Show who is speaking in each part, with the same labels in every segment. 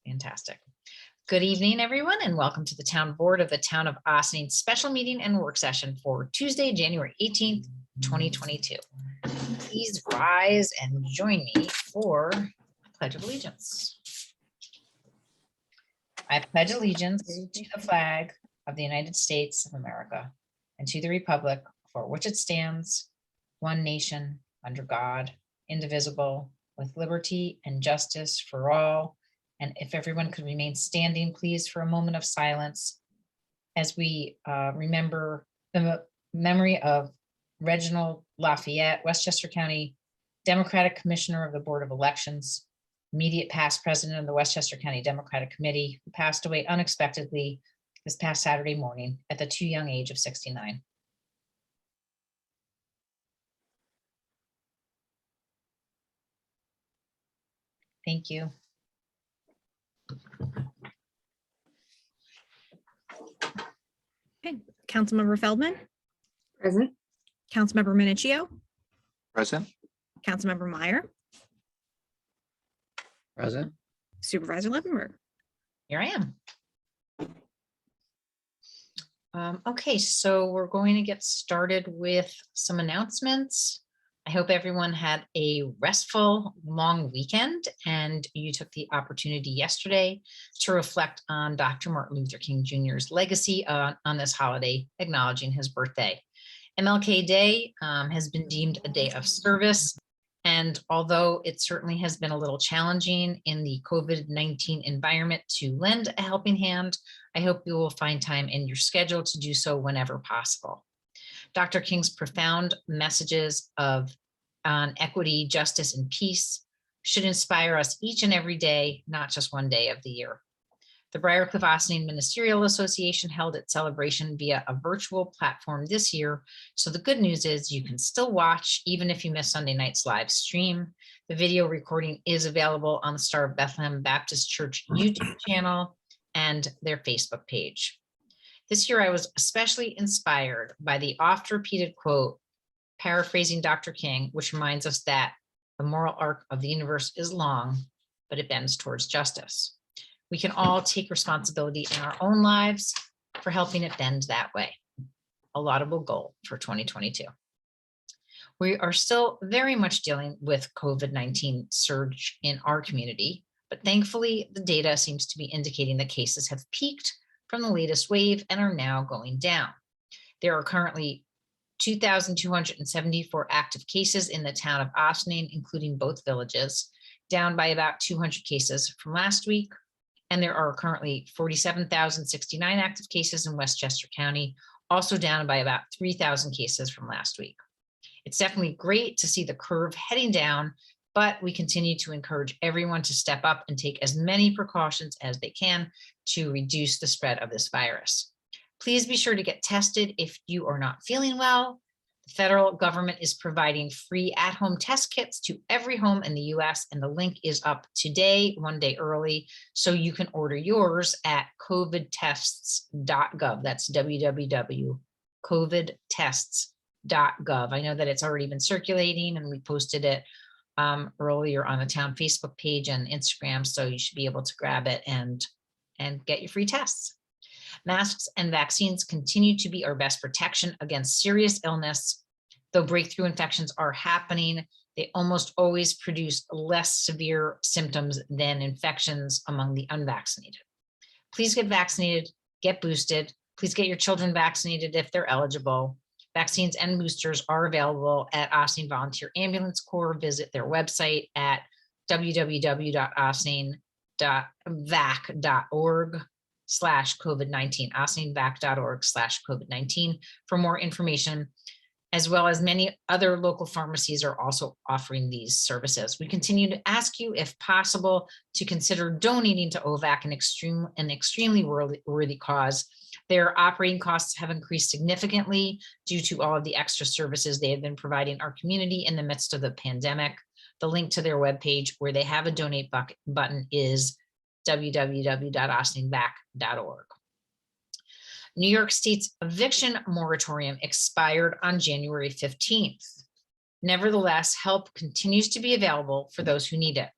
Speaker 1: Fantastic. Good evening, everyone, and welcome to the Town Board of the Town of Ossining special meeting and work session for Tuesday, January 18th, 2022. Please rise and join me for the Pledge of Allegiance. I pledge allegiance to the flag of the United States of America and to the republic for which it stands, one nation, under God, indivisible, with liberty and justice for all. And if everyone could remain standing, please, for a moment of silence as we remember the memory of Reginald Lafayette, Westchester County Democratic Commissioner of the Board of Elections, immediate past president of the Westchester County Democratic Committee, who passed away unexpectedly this past Saturday morning at the too young age of 69. Thank you.
Speaker 2: Okay, Councilmember Feldman.
Speaker 3: Present.
Speaker 2: Councilmember Minicchio.
Speaker 4: Present.
Speaker 2: Councilmember Meyer.
Speaker 4: Present.
Speaker 2: Supervisor Levenberg.
Speaker 1: Here I am. Okay, so we're going to get started with some announcements. I hope everyone had a restful, long weekend and you took the opportunity yesterday to reflect on Dr. Martin Luther King Jr.'s legacy on this holiday, acknowledging his birthday. MLK Day has been deemed a day of service. And although it certainly has been a little challenging in the COVID-19 environment to lend a helping hand, I hope you will find time in your schedule to do so whenever possible. Dr. King's profound messages on equity, justice, and peace should inspire us each and every day, not just one day of the year. The Briarcliff Ossining Ministerial Association held its celebration via a virtual platform this year. So the good news is you can still watch even if you miss Sunday night's live stream. The video recording is available on the Star of Bethlehem Baptist Church YouTube channel and their Facebook page. This year I was especially inspired by the oft repeated quote, paraphrasing Dr. King, which reminds us that the moral arc of the universe is long, but it bends towards justice. We can all take responsibility in our own lives for helping it bend that way. A laudable goal for 2022. We are still very much dealing with COVID-19 surge in our community, but thankfully the data seems to be indicating that cases have peaked from the latest wave and are now going down. There are currently 2,274 active cases in the town of Ossining, including both villages, down by about 200 cases from last week. And there are currently 47,069 active cases in Westchester County, also down by about 3,000 cases from last week. It's definitely great to see the curve heading down, but we continue to encourage everyone to step up and take as many precautions as they can to reduce the spread of this virus. Please be sure to get tested if you are not feeling well. The federal government is providing free at-home test kits to every home in the US, and the link is up today, one day early, so you can order yours at covidtests.gov. That's www.covidtests.gov. I know that it's already been circulating and we posted it earlier on the town Facebook page and Instagram, so you should be able to grab it and get your free tests. Masks and vaccines continue to be our best protection against serious illness. Though breakthrough infections are happening, they almost always produce less severe symptoms than infections among the unvaccinated. Please get vaccinated, get boosted. Please get your children vaccinated if they're eligible. Vaccines and boosters are available at Ossining Volunteer Ambulance Corps. Visit their website at www.ossining.vac.org/COVID-19, ossininvac.org/COVID-19 for more information, as well as many other local pharmacies are also offering these services. We continue to ask you, if possible, to consider donating to Ovac, an extremely worthy cause. Their operating costs have increased significantly due to all of the extra services they have been providing our community in the midst of the pandemic. The link to their webpage where they have a donate button is www.ossininvac.org. New York State's eviction moratorium expired on January 15th. Nevertheless, help continues to be available for those who need it.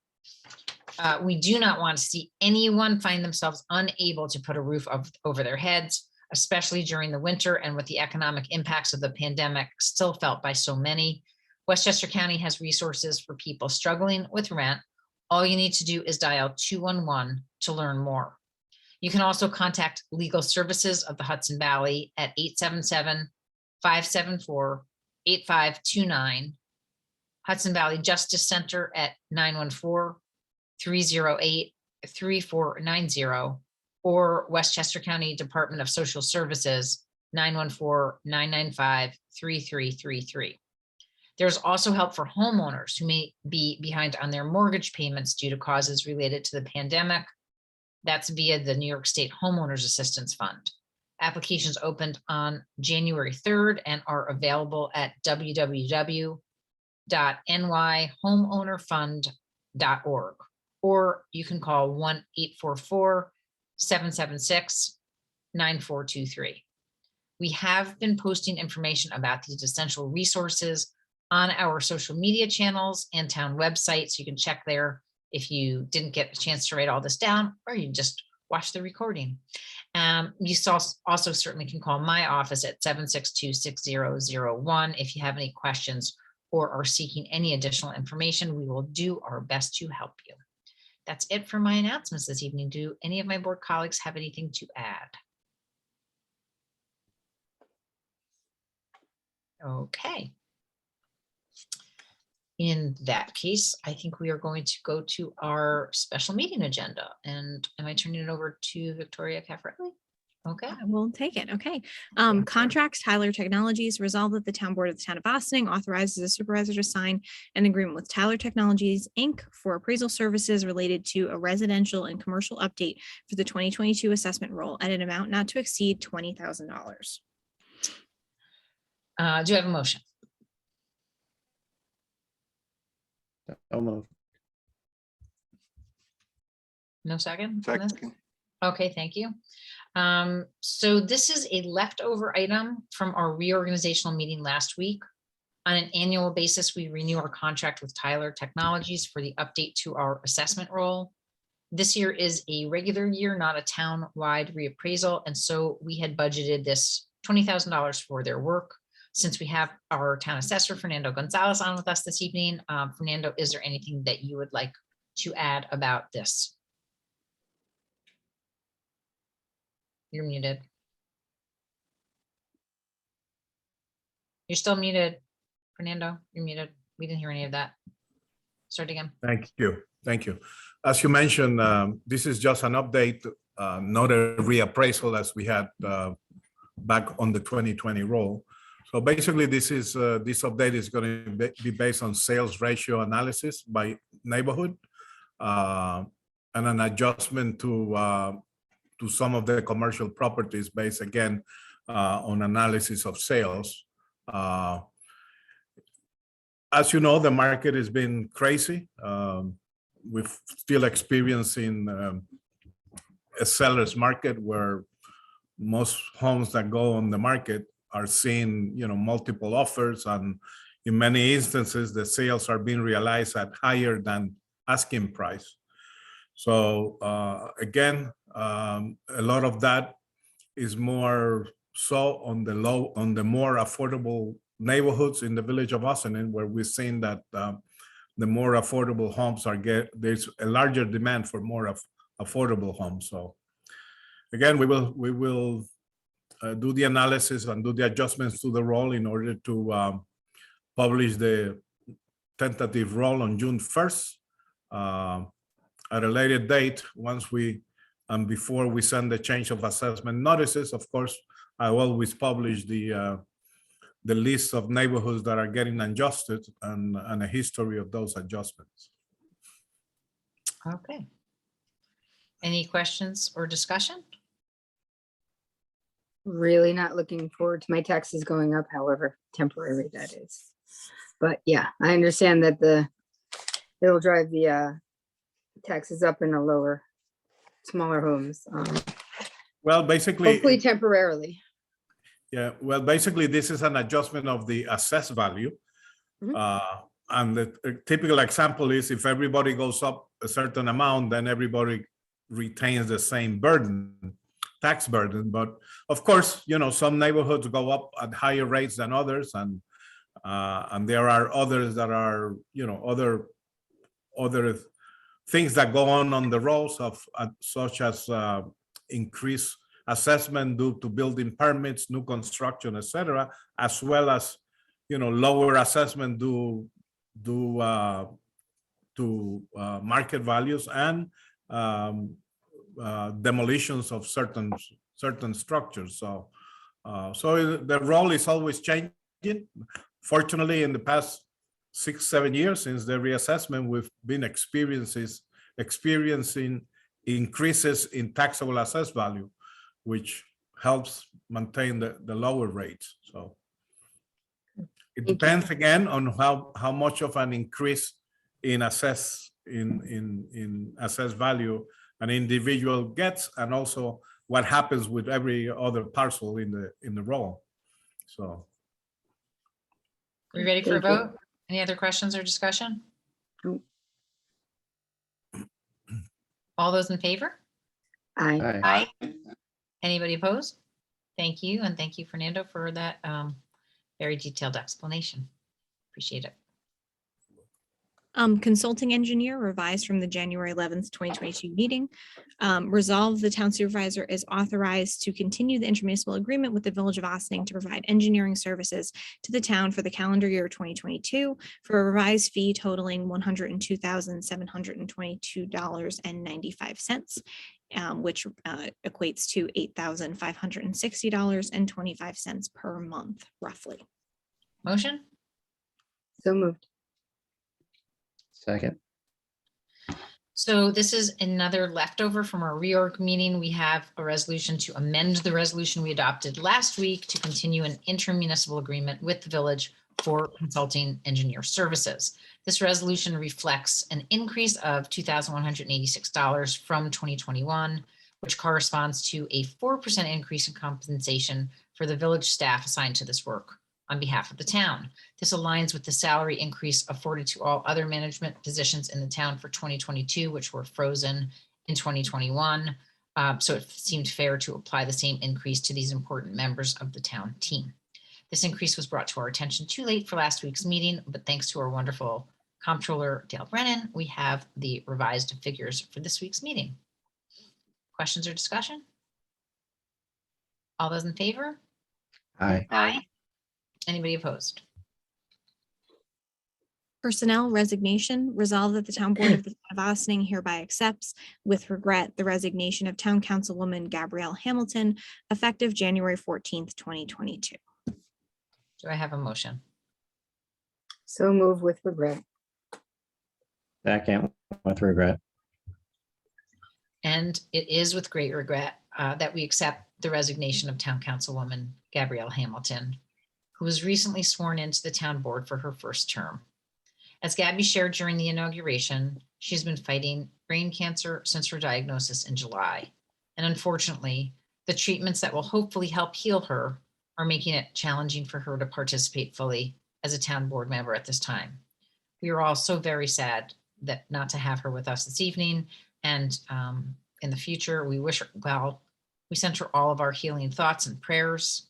Speaker 1: We do not want to see anyone find themselves unable to put a roof over their heads, especially during the winter and with the economic impacts of the pandemic still felt by so many. Westchester County has resources for people struggling with rent. All you need to do is dial 211 to learn more. You can also contact Legal Services of the Hudson Valley at 877-574-8529, Hudson Valley Justice Center at 914-308-3490, or Westchester County Department of Social Services, 914-995-3333. There's also help for homeowners who may be behind on their mortgage payments due to causes related to the pandemic. That's via the New York State Homeowners Assistance Fund. Applications opened on January 3rd and are available at www.nyhomeownerfund.org, or you can call 1-844-776-9423. We have been posting information about these essential resources on our social media channels and town website, so you can check there if you didn't get a chance to write all this down, or you just watch the recording. You also certainly can call my office at 762-6001 if you have any questions or are seeking any additional information. We will do our best to help you. That's it for my announcements this evening. Do any of my board colleagues have anything to add? Okay. In that case, I think we are going to go to our special meeting agenda. And am I turning it over to Victoria Caffarelli? Okay.
Speaker 2: I will take it. Okay.
Speaker 1: Yeah.
Speaker 2: Contracts, Tyler Technologies. Resolved that the town board of the town of Austining authorizes the supervisor to sign an agreement with Tyler Technologies, Inc. for appraisal services related to a residential and commercial update for the 2022 assessment roll at an amount not to exceed $20,000.
Speaker 1: Do you have a motion?
Speaker 3: Almost.
Speaker 1: No second? on this?
Speaker 3: Second.
Speaker 1: Okay, thank you. So this is a leftover item from our reorganizational meeting last week. On an annual basis, we renew our contract with Tyler Technologies for the update to our assessment roll. This year is a regular year, not a town-wide reappraisal, and so we had budgeted this $20,000 for their work. Since we have our town assessor, Fernando Gonzalez, on with us this evening, Fernando, is there anything that you would like to add about this? You're muted. You're still muted, Fernando. You're muted. We didn't hear any of that. Start again.
Speaker 4: Thank you. Thank you. As you mentioned, this is just an update, not a reappraisal as we had back on the 2020 roll. So basically, this update is going to be based on sales ratio analysis by neighborhood and an adjustment to some of the commercial properties based again on analysis of sales. As you know, the market has been crazy. We're still experiencing a seller's market where most homes that go on the market are seeing, multiple offers, and in many instances, the sales are being realized at higher than asking price. So again, a lot of that is more so on the more affordable neighborhoods in the village of Austining, where we're seeing that the more affordable homes there's a larger demand for more affordable homes. So again, we will do the analysis and do the adjustments to the roll in order to publish the tentative roll on June 1st. At a later date, before we send the change of assessment notices, of course, I always publish the list of neighborhoods that are getting adjusted and a history of those adjustments.
Speaker 1: Okay. Any questions or discussion?
Speaker 5: Really not looking forward to my taxes going up, however temporary that is. But yeah, I understand that it'll drive the taxes up in the smaller homes.
Speaker 4: Well, basically,
Speaker 5: Hopefully temporarily.
Speaker 4: yeah. Well, basically, this is an adjustment of the assessed value, the typical example is if everybody goes up a certain amount, then everybody retains the same burden, tax burden. But of course, some neighborhoods go up at higher rates than others, and there are others that are, other things that go on the rolls of such as increased assessment due to building permits, new construction, etc., as well as lower assessment due to market values and demolitions of certain structures. So the role is always changing. Fortunately, in the past 6-7 years since the reassessment, we've been experiencing increases in taxable assessed value, which helps maintain the lower rates. So it depends again on how much of an increase in assessed value an individual gets, and also what happens with every other parcel in the roll. So,
Speaker 1: We ready for a
Speaker 5: Thank you.
Speaker 1: vote? Any other questions or discussion?
Speaker 5: No.
Speaker 1: All those in favor?
Speaker 5: Aye.
Speaker 3: Aye.
Speaker 1: Anybody opposed? Thank you, and thank you, Fernando, for that very detailed explanation. Appreciate it.
Speaker 2: Consulting engineer revised from the January 11th, 2022 meeting. Resolve the town supervisor is authorized to continue the intermunicipal agreement with the Village of Ossining to provide engineering services to the town for the calendar year 2022 for a revised fee totaling $102,722.95, which equates to $8,560.25 per month, roughly.
Speaker 1: Motion?
Speaker 5: So moved.
Speaker 3: Second.
Speaker 1: So this is another leftover from our reorg meeting. We have a resolution to amend the resolution we adopted last week to continue an intermunicipal agreement with the village for consulting engineer services. This resolution reflects an increase of $2,186 from 2021, which corresponds to a 4% increase in compensation for the village staff assigned to this work on behalf of the town. This aligns with the salary increase afforded to all other management positions in the town for 2022, which were frozen in 2021. So it seemed fair to apply the same increase to these important members of the town team. This increase was brought to our attention too late for last week's meeting, but thanks to our wonderful comptroller, Dale Brennan, we have the revised figures for this week's meeting. Questions or discussion? All those in favor?
Speaker 3: Aye.
Speaker 1: Aye. Anybody opposed?
Speaker 2: Personnel resignation. Resolved that the town board of the town of Ossining hereby accepts with regret the resignation of town councilwoman Gabrielle Hamilton effective January 14th, 2022.
Speaker 1: Do I have a motion?
Speaker 5: So move with regret.
Speaker 3: Second with regret.
Speaker 1: And it is with great regret that we accept the resignation of town councilwoman Gabrielle Hamilton, who was recently sworn into the town board for her first term. As Gabby shared during the inauguration, she's been fighting brain cancer since her diagnosis in July. And unfortunately, the treatments that will hopefully help heal her are making it challenging for her to participate fully as a town board member at this time. We are all so very sad that not to have her with us this evening, and in the future, we wish her well. We sent her all of our healing thoughts and prayers.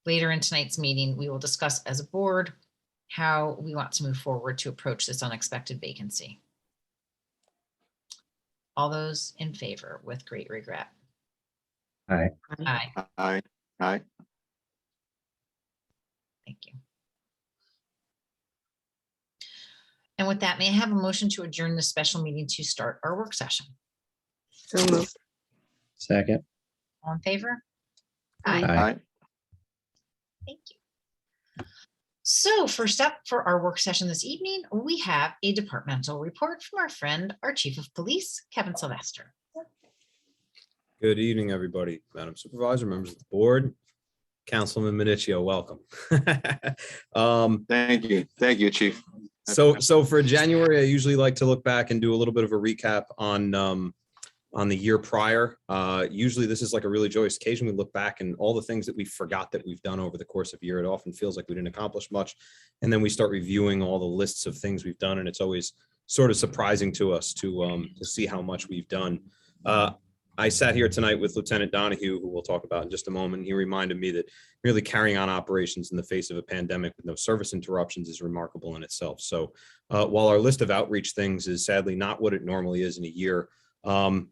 Speaker 1: Later in tonight's meeting, we will discuss as a board how we want to move forward to approach this unexpected vacancy. All those in favor with great regret?
Speaker 3: Aye.
Speaker 1: Aye.
Speaker 6: Aye. Aye.
Speaker 1: Thank you. And with that, may I have a motion to adjourn the special meeting to start our work session?
Speaker 5: So moved.
Speaker 3: Second.
Speaker 1: All in favor?
Speaker 5: Aye.
Speaker 6: Aye.
Speaker 1: Thank you. So first up for our work session this evening, we have a departmental report from our friend, our Chief of Police, Kevin Sylvester.
Speaker 7: Good evening, everybody. Madam Supervisor, members of the board, Councilman Minichio, welcome.
Speaker 6: Thank you. Thank you, Chief.
Speaker 7: So for January, I usually like to look back and do a little bit of a recap on on the year prior. Usually this is like a really joyous occasion. We look back and all the things that we forgot that we've done over the course of a year. It often feels like we didn't accomplish much. And then we start reviewing all the lists of things we've done. And it's always sort of surprising to us to see how much we've done. I sat here tonight with Lieutenant Donahue, who we'll talk about in just a moment. He reminded me that really carrying on operations in the face of a pandemic with no service interruptions is remarkable in itself. So while our list of outreach things is sadly not what it normally is in a year, I'm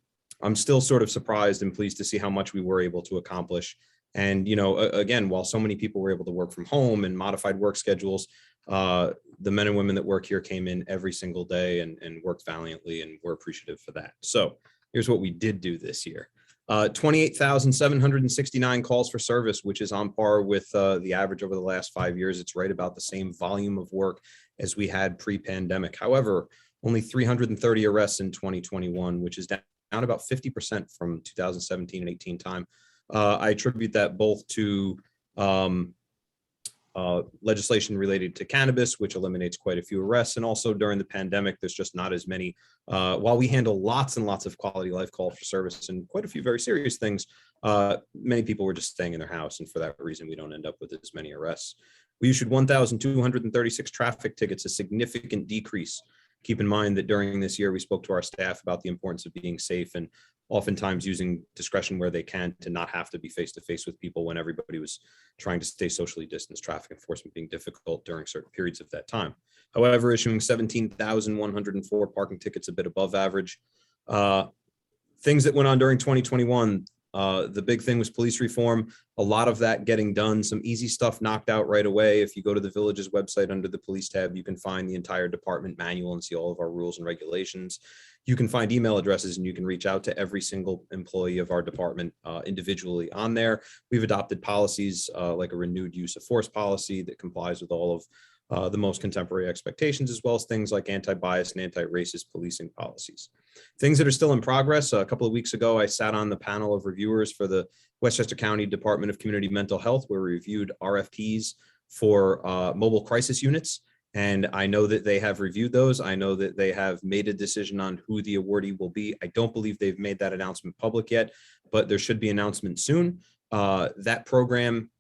Speaker 7: still sort of surprised and pleased to see how much we were able to accomplish. And, you know, again, while so many people were able to work from home and modified work schedules, the men and women that work here came in every single day and worked valiantly, and we're appreciative for that. So here's what we did do this year. 28,769 calls for service, which is on par with the average over the last 5 years. It's right about the same volume of work as we had pre-pandemic. However, only 330 arrests in 2021, which is down about 50% from 2017 and 18 time. I attribute that both to legislation related to cannabis, which eliminates quite a few arrests. And also during the pandemic, there's just not as many. While we handle lots and lots of quality life calls for service and quite a few very serious things, many people were just staying in their house. And for that reason, we don't end up with as many arrests. We issued 1,236 traffic tickets, a significant decrease. Keep in mind that during this year, we spoke to our staff about the importance of being safe and oftentimes using discretion where they can to not have to be face-to-face with people when everybody was trying to stay socially distanced, traffic enforcement being difficult during certain periods of that time. However, issuing 17,104 parking tickets, a bit above average. Things that went on during 2021, the big thing was police reform. A lot of that getting done, some easy stuff knocked out right away. If you go to the village's website under the police tab, you can find the entire department manual and see all of our rules and regulations. You can find email addresses and you can reach out to every single employee of our department individually on there. We've adopted policies like a renewed use of force policy that complies with all of the most contemporary expectations, as well as things like anti-bias and anti-racist policing policies. Things that are still in progress. A couple of weeks ago, I sat on the panel of reviewers for the Westchester County Department of Community Mental Health, where we reviewed RFPs for mobile crisis units. And I know that they have reviewed those. I know that they have made a decision on who the awardee will be. I don't believe they've made that announcement public yet, but there should be an announcement soon. That program,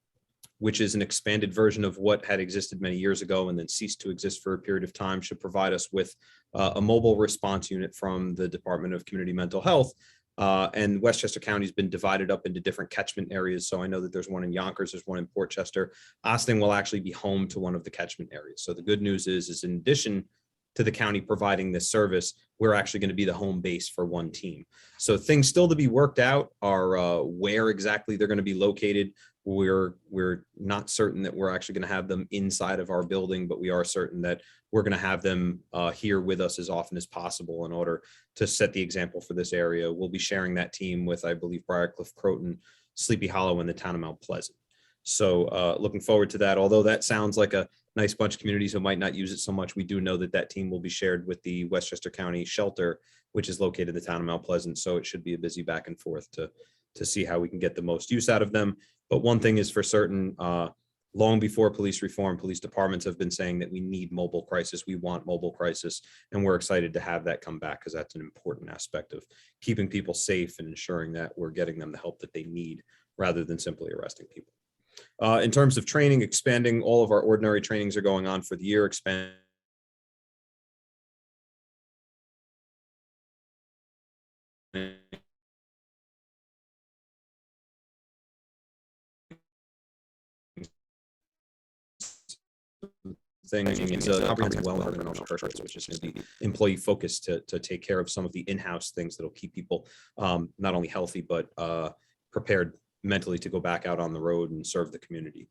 Speaker 7: which is an expanded version of what had existed many years ago and then ceased to exist for a period of time, should provide us with a mobile response unit from the Department of Community Mental Health. And Westchester County has been divided up into different catchment areas. So I know that there's one in Yonkers, there's one in Port Chester. Austin will actually be home to one of the catchment areas. So the good news is in addition to the county providing this service, we're actually going to be the home base for one team. So things still to be worked out are where exactly they're going to be located. We're not certain that we're actually going to have them inside of our building, but we are certain that we're going to have them here with us as often as possible in order to set the example for this area. We'll be sharing that team with, I believe, Briarcliff, Croton, Sleepy Hollow, and the town of Mount Pleasant. So looking forward to that. Although that sounds like a nice bunch of communities who might not use it so much, we do know that that team will be shared with the Westchester County Shelter, which is located in the town of Mount Pleasant. So it should be a busy back and forth to see how we can get the most use out of them. But one thing is for certain, long before police reform, police departments have been saying that we need mobile crisis. We want mobile crisis. And we're excited to have that come back because that's an important aspect of keeping people safe and ensuring that we're getting them the help that they need rather than simply arresting people. In terms of training, expanding, all of our ordinary trainings are going on for the year. Expand thing. It's a comprehensive wellness and emotional purpose, which is going to be employee focused to take care of some of the in-house things that'll keep people not only healthy, but prepared mentally to go back out on the road and serve the community.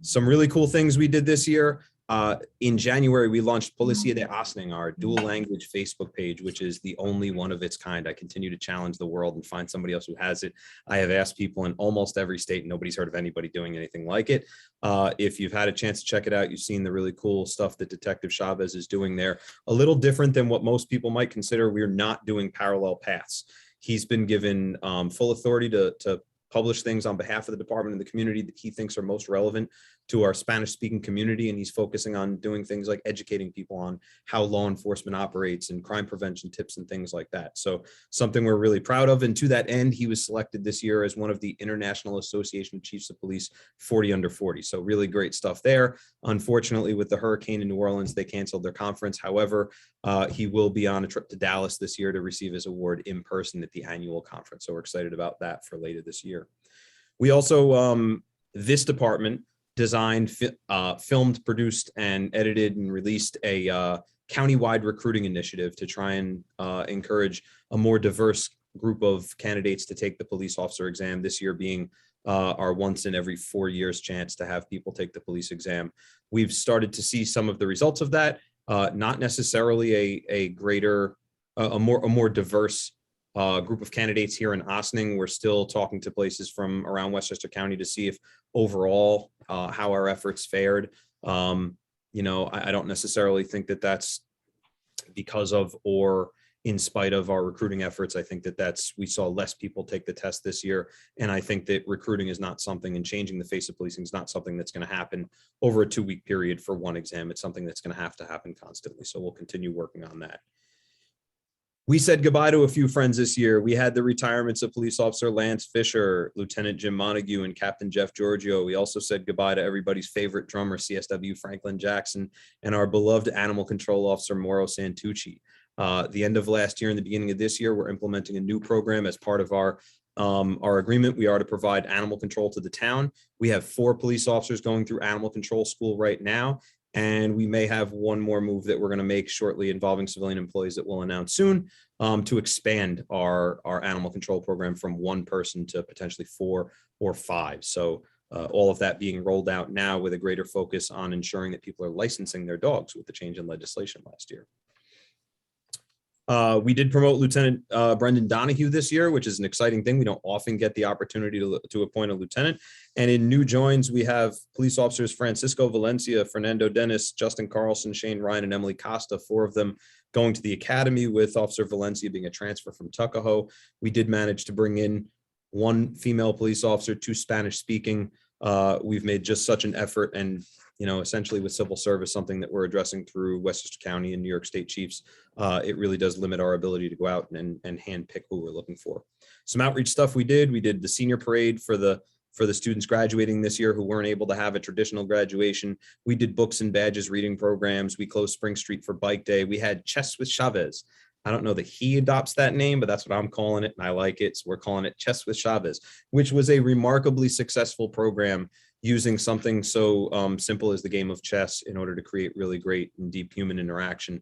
Speaker 7: Some really cool things we did this year. In January, we launched Policia de Asning, our dual language Facebook page, which is the only one of its kind. I continue to challenge the world and find somebody else who has it. I have asked people in almost every state, nobody's heard of anybody doing anything like it. If you've had a chance to check it out, you've seen the really cool stuff that Detective Chavez is doing there. A little different than what most people might consider. We're not doing parallel paths. He's been given full authority to publish things on behalf of the department and the community that he thinks are most relevant to our Spanish speaking community. And he's focusing on doing things like educating people on how law enforcement operates and crime prevention tips and things like that. So something we're really proud of. And to that end, he was selected this year as one of the International Association of Chiefs of Police 40 under 40. So really great stuff there. Unfortunately, with the hurricane in New Orleans, they canceled their conference. However, he will be on a trip to Dallas this year to receive his award in person at the annual conference. So we're excited about that for later this year. We also, this department designed, filmed, produced, and edited and released a countywide recruiting initiative to try and encourage a more diverse group of candidates to take the police officer exam, this year being our once in every 4 years chance to have people take the police exam. We've started to see some of the results of that, not necessarily a more diverse group of candidates here in Ossining. We're still talking to places from around Westchester County to see if overall how our efforts fared. I don't necessarily think that that's because of or in spite of our recruiting efforts. I think that we saw less people take the test this year. And I think that recruiting is not something, and changing the face of policing is not something that's going to happen over a 2-week period for one exam. It's something that's going to happen constantly. So we'll continue working on that. We said goodbye to a few friends this year. We had the retirements of Police Officer Lance Fisher, Lieutenant Jim Montague, and Captain Jeff Giorgio. We also said goodbye to everybody's favorite drummer, CSW Franklin Jackson, and our beloved Animal Control Officer, Mauro Santucci. The end of last year and the beginning of this year, we're implementing a new program as part of our agreement. We are to provide animal control to the town. We have 4 police officers going through animal control school right now. And we may have one more move that we're going to make shortly involving civilian employees that we'll announce soon, to expand our animal control program from 1 person to potentially 4 or 5. So all of that being rolled out now with a greater focus on ensuring that people are licensing their dogs with the change in legislation last year. We did promote Lieutenant Brendan Donahue this year, which is an exciting thing. We don't often get the opportunity to appoint a lieutenant. And in new joins, we have police officers Francisco Valencia, Fernando Dennis, Justin Carlson, Shane Ryan, and Emily Costa, 4 of them going to the academy, with Officer Valencia being a transfer from Tuckahoe. We did manage to bring in 1 female police officer, 2 Spanish speaking. We've made just such an effort, and essentially with civil service, something that we're addressing through Westchester County and New York State Chiefs, it really does limit our ability to go out and handpick who we're looking for. Some outreach stuff we did the senior parade for the students graduating this year who weren't able to have a traditional graduation. We did books and badges reading programs. We closed Spring Street for Bike Day. We had Chess with Chavez. I don't know that he adopts that name, but that's what I'm calling it, and I like it. So we're calling it Chess with Chavez, which was a remarkably successful program using something so simple as the game of chess in order to create really great and deep human interaction.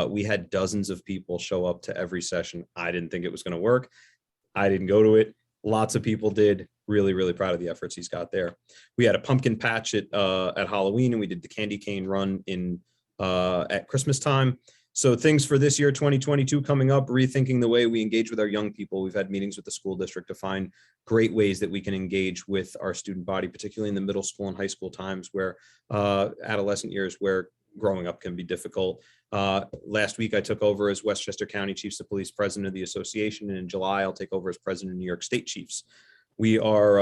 Speaker 7: We had dozens of people show up to every session. I didn't think it was going to work. I didn't go to it. Lots of people did. Really, really proud of the efforts he's got there. We had a pumpkin patch at Halloween, and we did the candy cane run at Christmas time. So things for this year, 2022 coming up, rethinking the way we engage with our young people. We've had meetings with the school district to find great ways that we can engage with our student body, particularly in the middle school and high school times, where adolescent years where growing up can be difficult. Last week, I took over as Westchester County Chiefs of Police president of the association, and in July, I'll take over as president of New York State Chiefs. We are,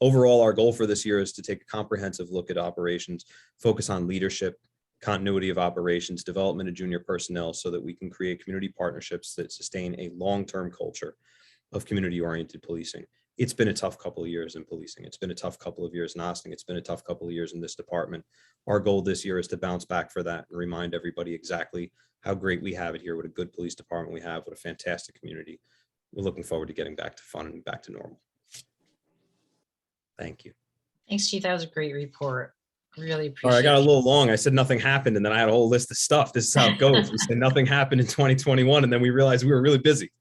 Speaker 7: overall, our goal for this year is to take a comprehensive look at operations, focus on leadership, continuity of operations, development of junior personnel, so that we can create community partnerships that sustain a long-term culture of community-oriented policing. It's been a tough couple of years in policing. It's been a tough couple of years in Ossining. It's been a tough couple of years in this department. Our goal this year is to bounce back for that and remind everybody exactly how great we have it here, what a good police department we have, what a fantastic community. We're looking forward to getting back to fun and back to normal. Thank you.
Speaker 1: Thanks, Chief. That was a great report. Really appreciate
Speaker 7: All right, I got a
Speaker 1: you.
Speaker 7: little long. I said nothing happened, and then I had a whole list of stuff. This is how it goes. We said nothing happened in 2021, and then we realized we were really busy.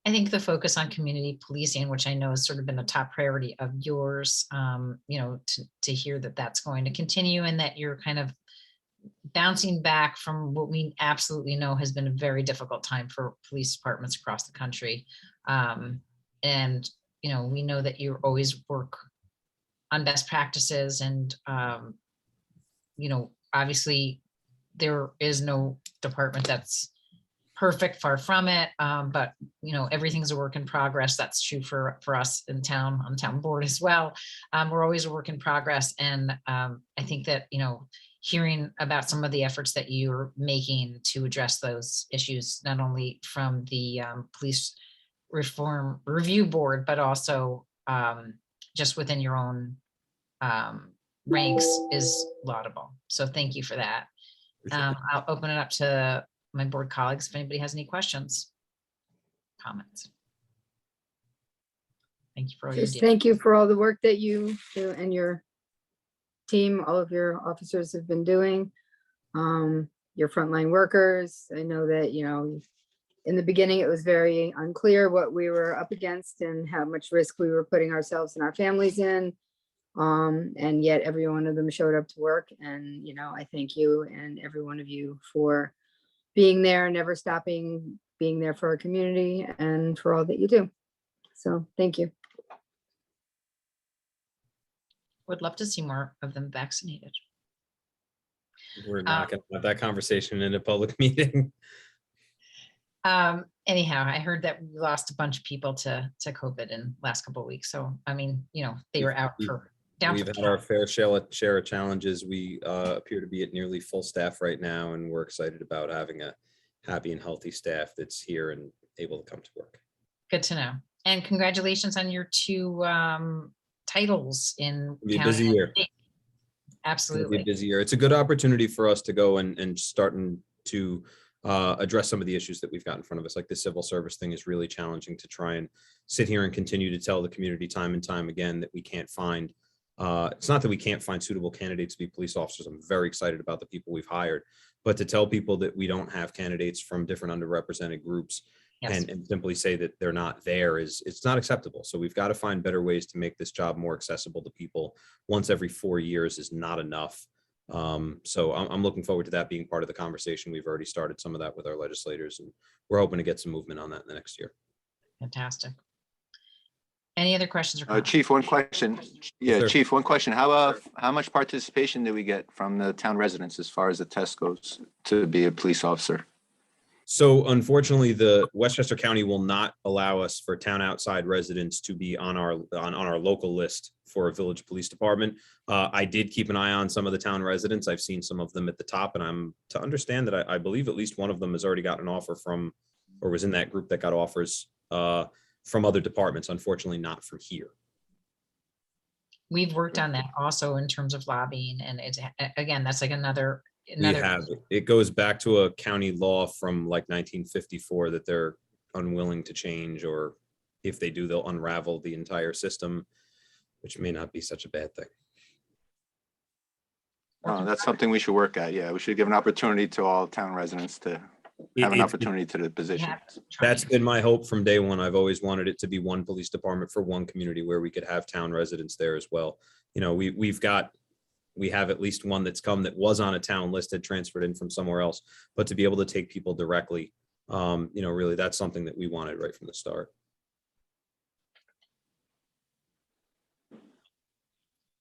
Speaker 1: I think the focus on community policing, which I know has sort of been a top priority of yours, to hear that that's going to continue, and that you're kind of bouncing back from what we absolutely know has been a very difficult time for police departments across the country. We know that you always work on best practices, and obviously there is no department that's perfect, far from it. But everything's a work in progress. That's true for us in town, on town board as well. We're always a work in progress. And I think that, hearing about some of the efforts that you're making to address those issues, not only from the police reform review board, but also just within your own ranks is laudable. So thank you for that. I'll open it up to my board colleagues if anybody has any questions, comments. Thank you for all you
Speaker 5: Just
Speaker 1: do.
Speaker 5: thank you for all the work that you do and your team, all of your officers have been doing. Your frontline workers. I know that, in the beginning, it was very unclear what we were up against and how much risk we were putting ourselves and our families in. And yet every one of them showed up to work. And, I thank you and every one of you for being there, never stopping being there for our community and for all that you do. So thank you.
Speaker 1: Would love to see more of them vaccinated.
Speaker 7: We're not going to have that conversation in a public meeting.
Speaker 1: Anyhow, I heard that we lost a bunch of people to COVID in the last couple of weeks. So, they were out for down
Speaker 7: We've
Speaker 1: for
Speaker 7: had our fair share of challenges. We appear to be at nearly full staff right now, and we're excited about having a happy and healthy staff that's here and able to come to work.
Speaker 1: Good to know. And congratulations on your 2 titles in
Speaker 7: It'll be a
Speaker 1: county
Speaker 7: busy
Speaker 1: and
Speaker 7: year.
Speaker 1: state.
Speaker 7: It's gonna
Speaker 1: Absolutely.
Speaker 7: be a busy year. It's a good opportunity for us to go and starting to address some of the issues that we've got in front of us. Like the civil service thing is really challenging to try and sit here and continue to tell the community time and time again that we can't find. It's not that we can't find suitable candidates to be police officers. I'm very excited about the people we've hired, but to tell people that we don't have candidates from different underrepresented groups
Speaker 1: Yes.
Speaker 7: and simply say that they're not there it's not acceptable. So we've got to find better ways to make this job more accessible to people. Once every 4 years is not enough. So I'm looking forward to that being part of the conversation. We've already started some of that with our legislators, and we're hoping to get some movement on that in the next year.
Speaker 1: Fantastic. Any other questions or comments?
Speaker 6: Chief, one question. Yeah,
Speaker 7: sir.
Speaker 6: Chief, one question. How much participation do we get from the town residents as far as the test goes to be a police officer?
Speaker 7: So unfortunately, the Westchester County will not allow us for town outside residents to be on our local list for a village police department. I did keep an eye on some of the town residents. I've seen some of them at the top, and I'm to understand that I believe at least one of them has already gotten an offer from, or was in that group that got offers from other departments. Unfortunately, not from here.
Speaker 1: We've worked on that also in terms of lobbying, and it's again, that's like another.
Speaker 7: We have, it goes back to a county law from like 1954 that they're unwilling to change, or if they do, they'll unravel the entire system, which may not be such a bad thing.
Speaker 6: That's something we should work at. Yeah, we should give an opportunity to all town residents to have an opportunity to the position.
Speaker 7: That's been my hope from day one. I've always wanted it to be one police department for one community where we could have town residents there as well. We have at least one that's come that was on a town list, had transferred in from somewhere else, but to be able to take people directly, really that's something that we wanted right from the start.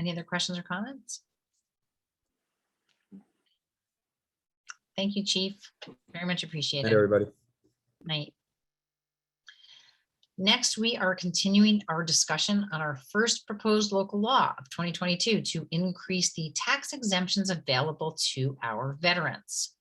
Speaker 1: Any other questions or comments? Thank you, Chief. Very much appreciated.
Speaker 7: And everybody.
Speaker 1: Night. Next, we are continuing our discussion on our first proposed local law of 2022 to increase the tax exemptions available to our veterans.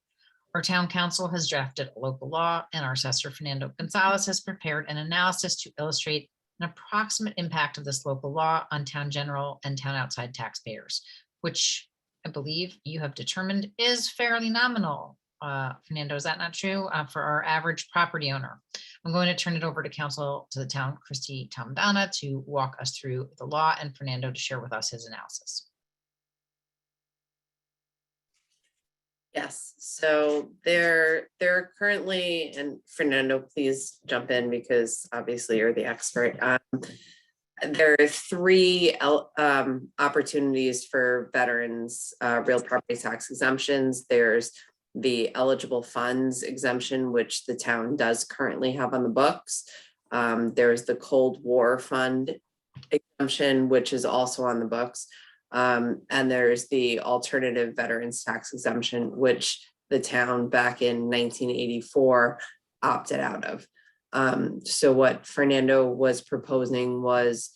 Speaker 1: Our town council has drafted a local law, and our assessor Fernando Gonzalez has prepared an analysis to illustrate an approximate impact of this local law on town general and town outside taxpayers, which I believe you have determined is fairly nominal. Fernando, is that not true for our average property owner? I'm going to turn it over to the town, Christy Tomadana, to walk us through the law, and Fernando to share with us his analysis.
Speaker 8: Yes, so there are currently, and Fernando, please jump in because obviously you're the expert. There are 3 opportunities for veterans real property tax exemptions. There's the eligible funds exemption, which the town does currently have on the books. There's the Cold War Fund exemption, which is also on the books. And there's the alternative veterans tax exemption, which the town back in 1984 opted out of. So what Fernando was proposing was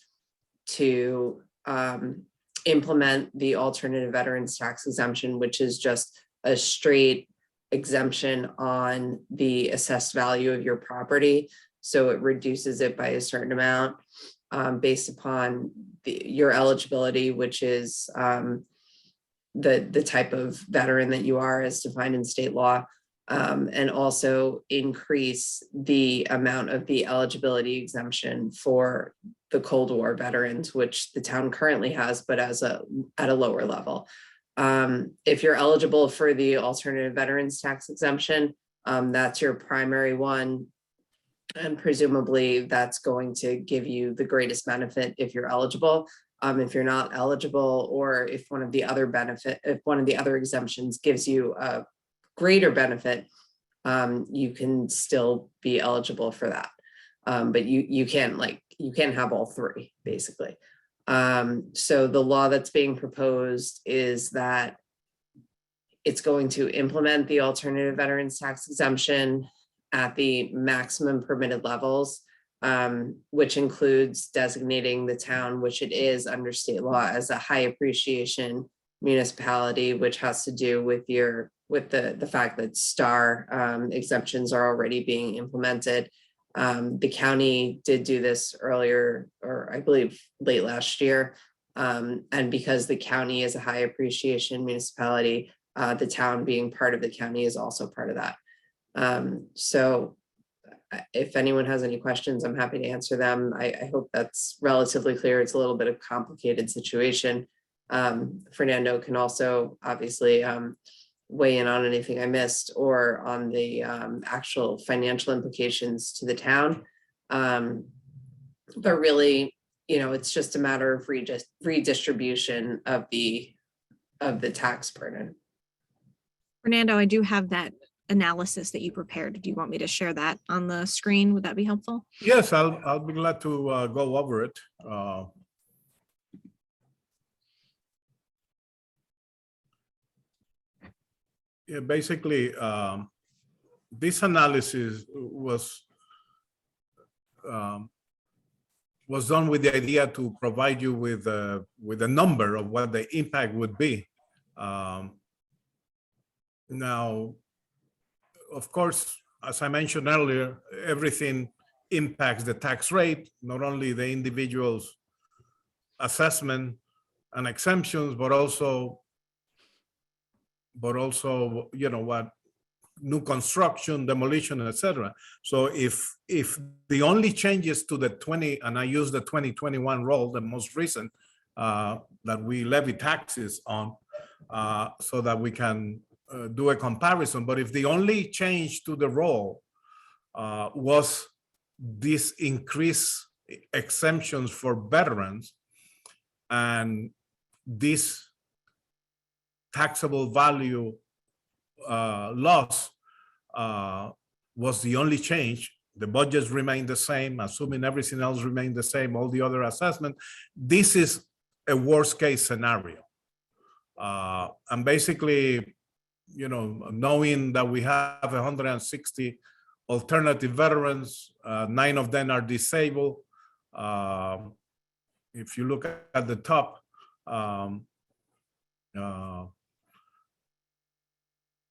Speaker 8: to implement the alternative veterans tax exemption, which is just a straight exemption on the assessed value of your property. So it reduces it by a certain amount based upon your eligibility, which is the type of veteran that you are as defined in state law, and also increase the amount of the eligibility exemption for the Cold War veterans, which the town currently has, but at a lower level. If you're eligible for the alternative veterans tax exemption, that's your primary one. And presumably that's going to give you the greatest benefit if you're eligible. If you're not eligible, or if one of the other exemptions gives you a greater benefit, you can still be eligible for that. But you can't have all three, basically. So the law that's being proposed is that it's going to implement the alternative veterans tax exemption at the maximum permitted levels, which includes designating the town, which it is under state law, as a high appreciation municipality, which has to do with the fact that STAR exemptions are already being implemented. The county did do this earlier, or I believe late last year. And because the county is a high appreciation municipality, the town being part of the county is also part of that. So if anyone has any questions, I'm happy to answer them. I hope that's relatively clear. It's a little bit of a complicated situation. Fernando can also obviously weigh in on anything I missed, or on the actual financial implications to the town. But really, it's just a matter of redistribution of the tax burden.
Speaker 2: Fernando, I do have that analysis that you prepared. Do you want me to share that on the screen? Would that be helpful?
Speaker 4: Yes, I'll be glad to go over it. Yeah, basically, this analysis was done with the idea to provide you with a number of what the impact would be. Now, of course, as I mentioned earlier, everything impacts the tax rate, not only the individual's assessment and exemptions, but also, what new construction, demolition, etc. So if the only changes to the 20, and I use the 2021 roll, the most recent, that we levy taxes on, so that we can do a comparison. But if the only change to the roll was this increased exemptions for veterans, and this taxable value loss was the only change, the budgets remain the same, assuming everything else remained the same, all the other assessment, this is a worst case scenario. And basically, knowing that we have 160 alternative veterans, 9 of them are disabled. If you look at the top,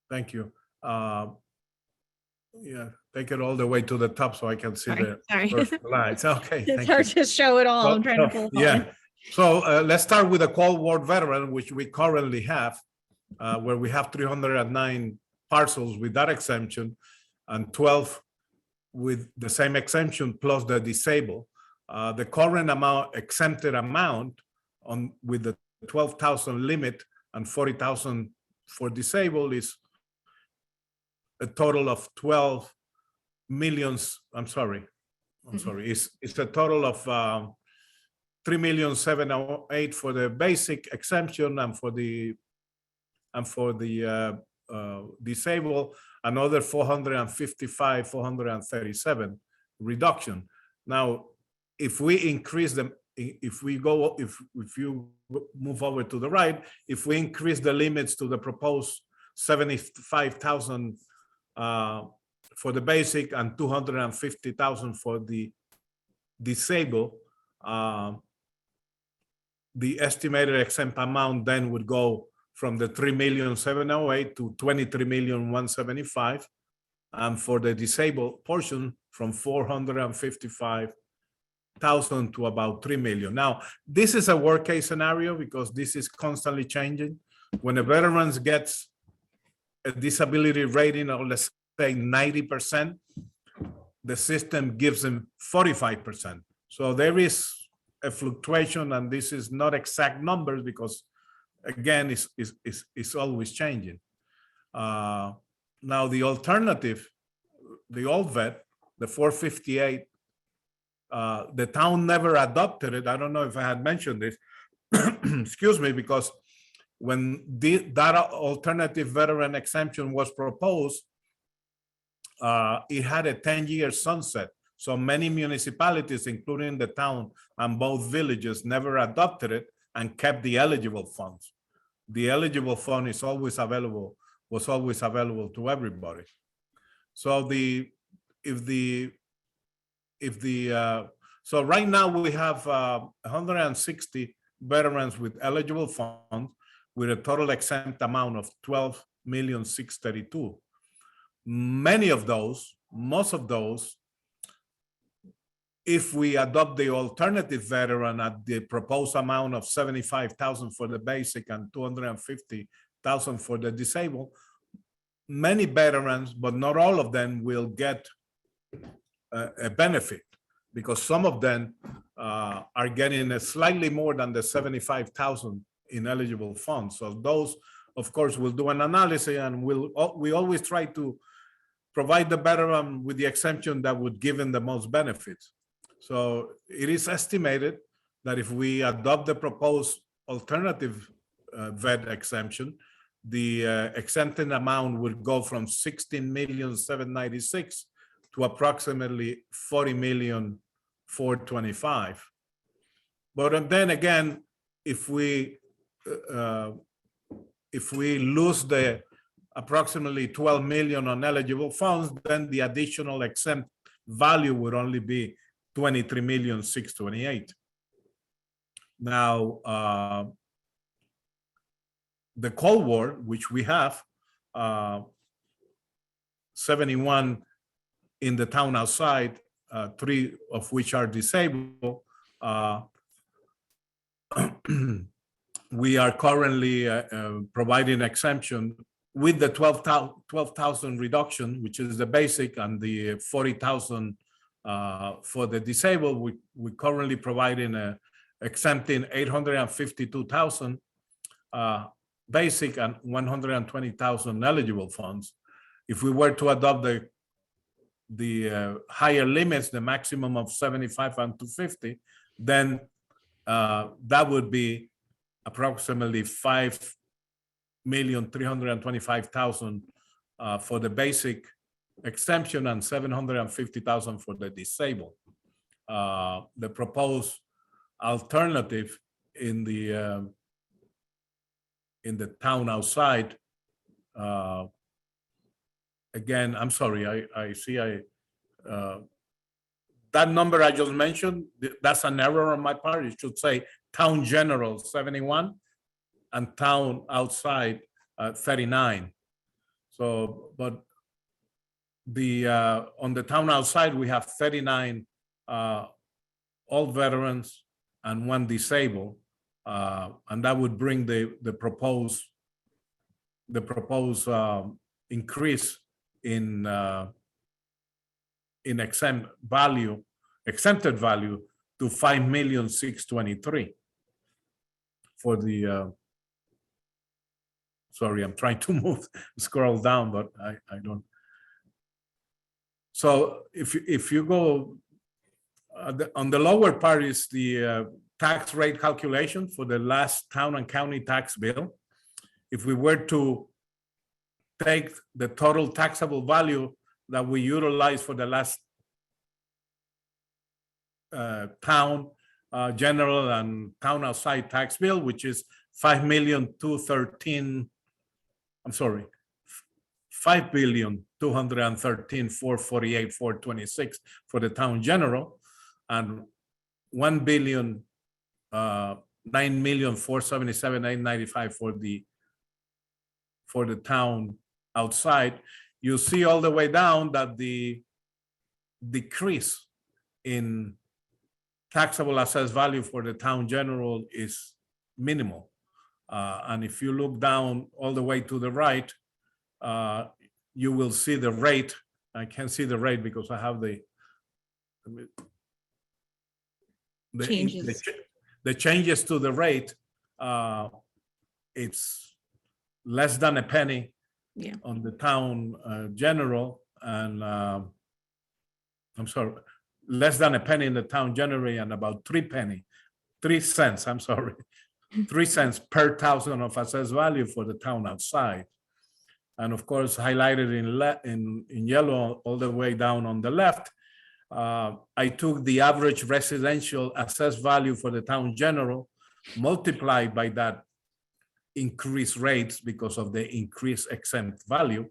Speaker 4: thank you. Yeah, take it all the way to the top so I can see the first slides. Okay,
Speaker 2: it's hard to show it all. I'm trying to pull it
Speaker 4: yeah. So let's start with a Cold War veteran, which we currently have, where we have 309 parcels with that exemption, and 12 with the same exemption plus the disabled. The current exempted amount with the 12,000 limit and 40,000 for disabled is a total of 12 millions. I'm sorry. It's a total of 3,708,000 for the basic exemption, and for the disabled, another 437 reduction. Now, if we increase them, if you move over to the right, if we increase the limits to the proposed 75,000 for the basic and 250,000 for the disabled, the estimated exempt amount then would go from the 3,708,000 to 23,175,000, and for the disabled portion from 455,000 to about 3 million. Now, this is a worst case scenario because this is constantly changing. When a veteran gets a disability rating of, let's say, 90%, the system gives him 45%. So there is a fluctuation, and this is not exact numbers because, again, it's always changing. Now, the alternative, the old vet, the 458, the town never adopted it. I don't know if I had mentioned this, excuse me, because when that alternative veteran exemption was proposed, it had a 10-year sunset. So many municipalities, including the town and both villages, never adopted it and kept the eligible funds. The eligible fund is always available, was always available to everybody. So so right now we have 160 veterans with eligible funds with a total exempt amount of 12,632,000. Many of those, most of those, if we adopt the alternative veteran at the proposed amount of 75,000 for the basic and 250,000 for the disabled, many veterans, but not all of them, will get a benefit, because some of them are getting a slightly more than the 75,000 in eligible funds. So those, of course, will do an analysis, and we always try to provide the veteran with the exemption that would give him the most benefits. So it is estimated that if we adopt the proposed alternative vet exemption, the exempted amount would go from 16,796,000 to approximately 40,425,000. But then again, if we lose the approximately 12 million on eligible funds, then the additional exempt value would only be 23,628,000. Now, the Cold War, which we have 71 in the town outside, 3 of which are disabled, we are currently providing exemption with the 12,000 reduction, which is the basic, and the 40,000 for the disabled. We currently providing exempting 852,000 basic and 120,000 eligible funds. If we were to adopt the higher limits, the maximum of 75 and 250, then that would be approximately 5,325,000 for the basic exemption and 750,000 for the disabled. The proposed alternative in the town outside, again, I'm sorry, I see that number I just mentioned, that's an error on my part. It should say town general 71 and town outside 39. So, but on the town outside, we have 39 all veterans and 1 disabled, and that would bring the proposed increase in exempted value to 5,623,000 for the. Sorry, I'm trying to scroll down, but I don't. So if you go on the lower part is the tax rate calculation for the last town and county tax bill. If we were to take the total taxable value that we utilize for the last town general and town outside tax bill, which is 5,213,000. I'm sorry, 5,213,448,426 for the town general, and 9,477,895 for the town outside. You see all the way down that the decrease in taxable assessed value for the town general is minimal. And if you look down all the way to the right, you will see the rate. I can't see the rate because I have the
Speaker 2: Changes.
Speaker 4: the changes to the rate. It's less than a penny
Speaker 2: Yeah.
Speaker 4: on the town general, and I'm sorry, less than a penny in the town general, and about 3 cents, I'm sorry, 3 cents per thousand of assessed value for the town outside. And of course, highlighted in yellow all the way down on the left, I took the average residential assessed value for the town general, multiplied by that increased rates because of the increased exempt value,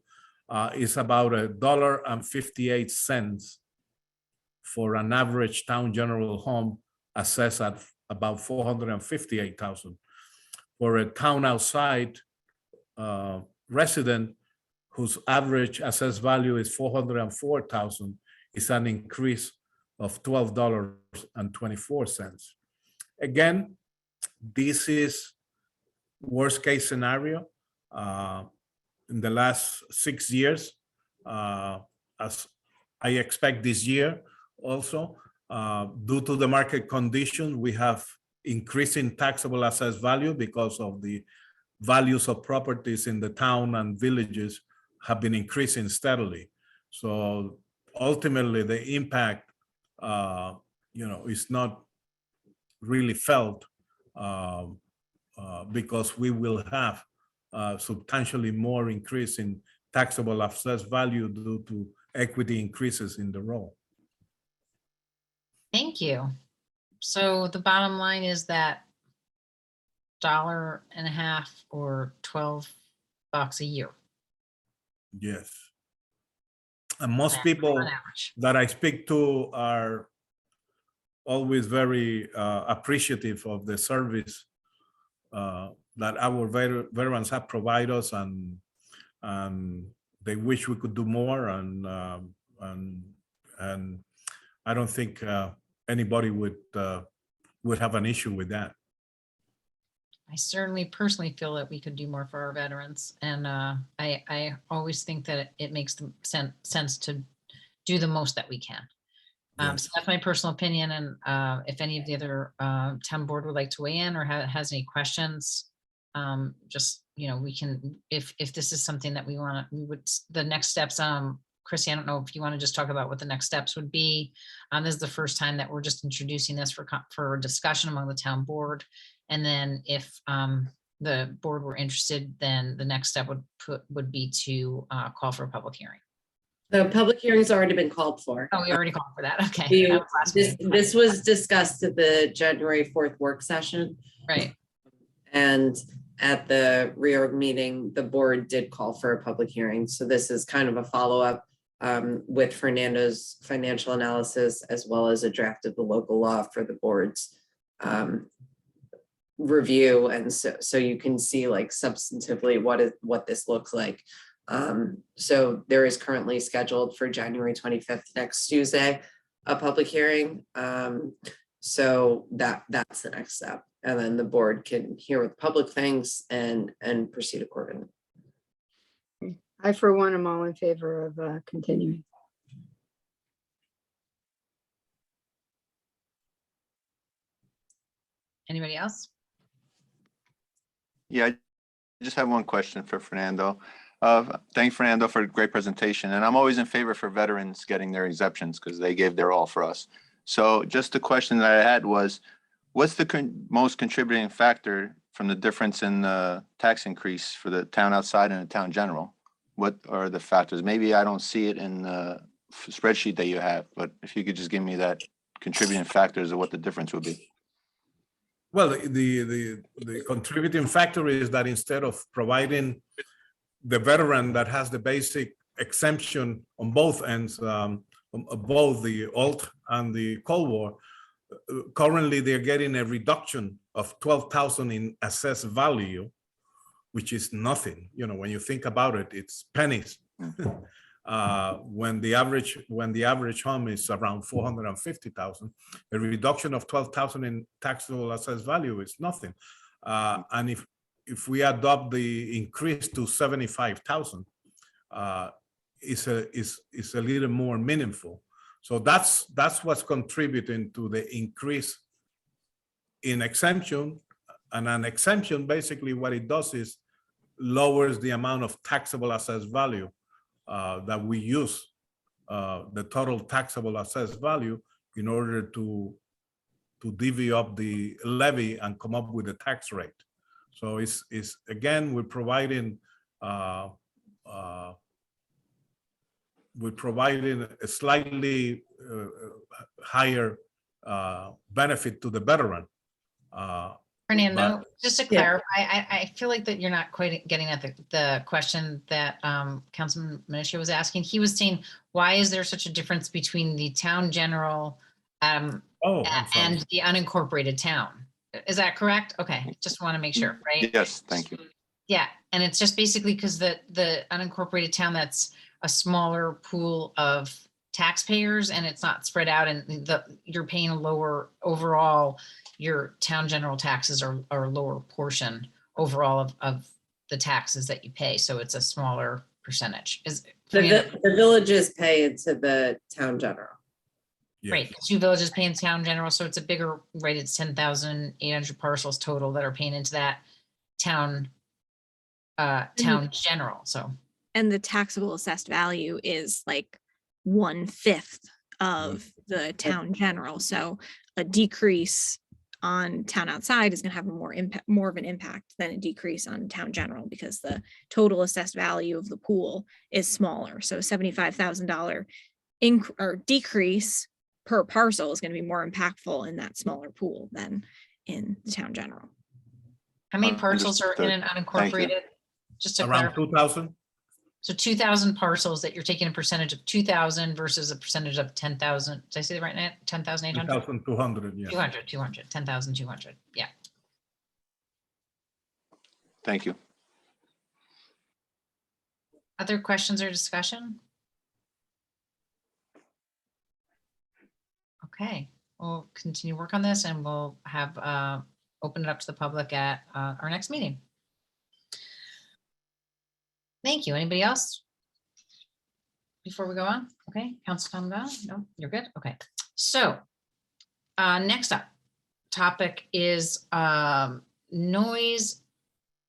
Speaker 4: is about $1.58 for an average town general home assessed at about $458,000. For a town outside resident whose average assessed value is $404,000, is an increase of $12.24. Again, this is worst case scenario in the last 6 years, as I expect this year also. Due to the market conditions, we have increasing taxable assessed value because of the values of properties in the town and villages have been increasing steadily. So ultimately, the impact, is not really felt because we will have substantially more increase in taxable assessed value due to equity increases in the roll.
Speaker 1: Thank you. So the bottom line is that $1.50 or $12 a year.
Speaker 4: Yes. And most
Speaker 1: On
Speaker 4: people
Speaker 1: average.
Speaker 4: that I speak to are always very appreciative of the service that our veterans have provided us, and they wish we could do more. And I don't think anybody would have an issue with that.
Speaker 1: I certainly personally feel that we could do more for our veterans. And I always think that it makes sense to do the most that we can.
Speaker 4: Yes.
Speaker 1: So that's my personal opinion. And if any of the other town board would like to weigh in or has any questions, just, we can, if this is something that we would, the next steps, Chrissy, I don't know if you want to just talk about what the next steps would be. This is the first time that we're just introducing this for discussion among the town board. And then if the board were interested, then the next step would be to call for a public hearing.
Speaker 8: The public hearing's already been called for.
Speaker 1: Oh, we already called for that. Okay. That was last meeting.
Speaker 8: This was discussed at the January 4th work session.
Speaker 1: Right.
Speaker 8: And at the reorg meeting, the board did call for a public hearing. So this is kind of a follow-up with Fernando's financial analysis, as well as a draft of the local law for the board's review. And so you can see like substantively what this looks like. So there is currently scheduled for January 25th, next Tuesday, a public hearing. So that's the next step. And then the board can hear what the public thinks and proceed accordingly.
Speaker 5: I, for one, am all in favor of continuing.
Speaker 1: Anybody else?
Speaker 6: Yeah, I just have one question for Fernando. Thank Fernando for a great presentation. And I'm always in favor for veterans getting their exemptions because they gave their all for us. So just the question that I had was, what's the most contributing factor from the difference in the tax increase for the town outside and the town general? What are the factors? Maybe I don't see it in the spreadsheet that you have, but if you could just give me that contributing factors of what the difference would be.
Speaker 4: Well, the contributing factor is that instead of providing the veteran that has the basic exemption on both ends, on both the alt and the Cold War, currently they're getting a reduction of 12,000 in assessed value, which is nothing. You know, when you think about it, it's pennies. When the average home is around 450,000, a reduction of 12,000 in taxable assessed value is nothing. And if we adopt the increase to 75,000, is a little more meaningful. So that's what's contributing to the increase in exemption. And an exemption, basically what it does is lowers the amount of taxable assessed value that we use, the total taxable assessed value, in order to divvy up the levy and come up with a tax rate. So it's again, we're providing a slightly higher benefit to the veteran.
Speaker 1: Fernando, just to
Speaker 8: Yeah.
Speaker 1: clarify, I feel like that you're not quite getting at the question that Councilman Minichia was asking. He was saying, why is there such a difference between the town general
Speaker 4: I'm sorry.
Speaker 1: and the unincorporated town? Is that correct? Okay, just want to make sure, right?
Speaker 6: Yes, thank you.
Speaker 1: Yeah, and it's just basically because the unincorporated town, that's a smaller pool of taxpayers and it's not spread out, and you're paying a lower overall, your town general taxes are a lower portion overall of the taxes that you pay. So it's a smaller percentage.
Speaker 8: The villages pay into the town general.
Speaker 4: Yes.
Speaker 1: Right, 2 villages pay in town general, so it's a bigger, right, it's 10,800 parcels total that are paying into that town general, so.
Speaker 2: And the taxable assessed value is like 1/5 of the town general. So a decrease on town outside is going to have more of an impact than a decrease on town general, because the total assessed value of the pool is smaller. So $75,000 decrease per parcel is going to be more impactful in that smaller pool than in the town general.
Speaker 1: How many parcels are in an
Speaker 6: Understood.
Speaker 1: unincorporated? Just to
Speaker 4: Around
Speaker 1: clarify.
Speaker 4: 2,000.
Speaker 1: So 2,000 parcels that you're taking a percentage of 2,000 versus a percentage of 10,000. Did I say that right now? 10,800?
Speaker 4: 2,200, yeah.
Speaker 1: 200, 10,200. Yeah.
Speaker 6: Thank you.
Speaker 1: Other questions or discussion? Okay, we'll continue work on this and we'll have open it up to the public at our next meeting. Thank you. Anybody else? Before we go on? Okay, Councilman Bell? No, you're good? Okay. So next up topic is noise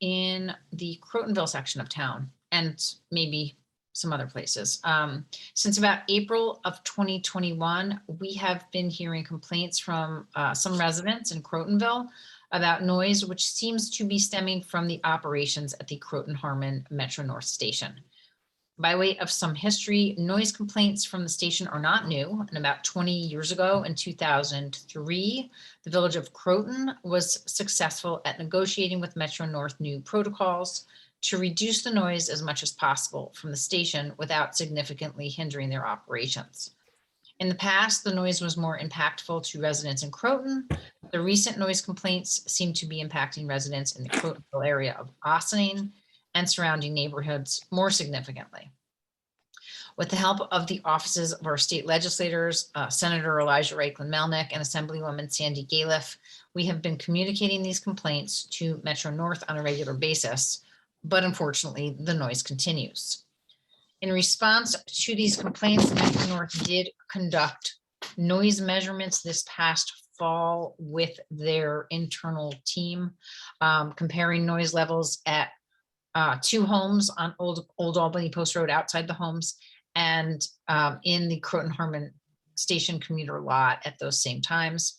Speaker 1: in the Crotonville section of town and maybe some other places. Since about April of 2021, we have been hearing complaints from some residents in Crotonville about noise, which seems to be stemming from the operations at the Croton-Harmon Metro North Station. By way of some history, noise complaints from the station are not new. And about 20 years ago, in 2003, the village of Croton was successful at negotiating with Metro North new protocols to reduce the noise as much as possible from the station without significantly hindering their operations. In the past, the noise was more impactful to residents in Croton. The recent noise complaints seem to be impacting residents in the Crotonville area of Ossining and surrounding neighborhoods more significantly. With the help of the offices of our state legislators, Senator Elijah Reichlin Melnick and Assemblywoman Sandy Galiff, we have been communicating these complaints to Metro North on a regular basis, but unfortunately the noise continues. In response to these complaints, Metro North did conduct noise measurements this past fall with their internal team, comparing noise levels at 2 homes on Old Albany Post Road outside the homes and in the Croton-Harmon Station commuter lot at those same times.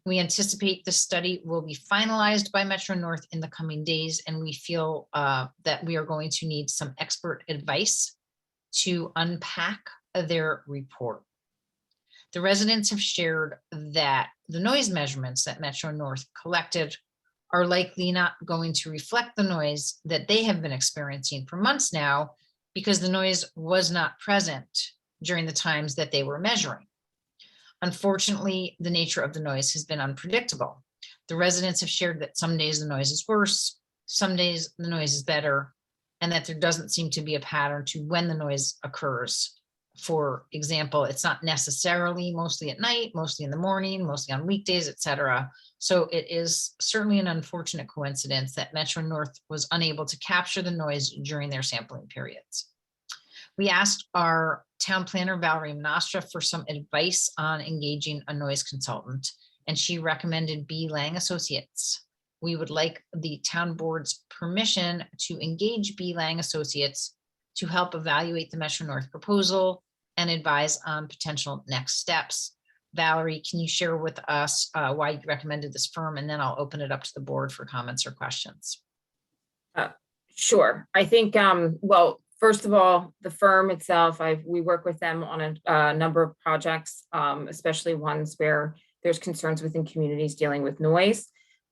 Speaker 1: We anticipate the study will be finalized by Metro North in the coming days, and we feel that we are going to need some expert advice to unpack their report. The residents have shared that the noise measurements that Metro North collected are likely not going to reflect the noise that they have been experiencing for months now, because the noise was not present during the times that they were measuring. Unfortunately, the nature of the noise has been unpredictable. The residents have shared that some days the noise is worse, some days the noise is better, and that there doesn't seem to be a pattern to when the noise occurs. For example, it's not necessarily mostly at night, mostly in the morning, mostly on weekdays, etc. So it is certainly an unfortunate coincidence that Metro North was unable to capture the noise during their sampling periods. We asked our town planner, Valerie Nostra, for some advice on engaging a noise consultant, and she recommended B. Lang Associates. We would like the town board's permission to engage B. Lang Associates to help evaluate the Metro North proposal and advise on potential next steps. Valerie, can you share with us why you recommended this firm? And then I'll open it up to the board for comments or questions.
Speaker 9: Sure. I think, well, first of all, the firm itself, we work with them on a number of projects, especially ones where there's concerns within communities dealing with noise.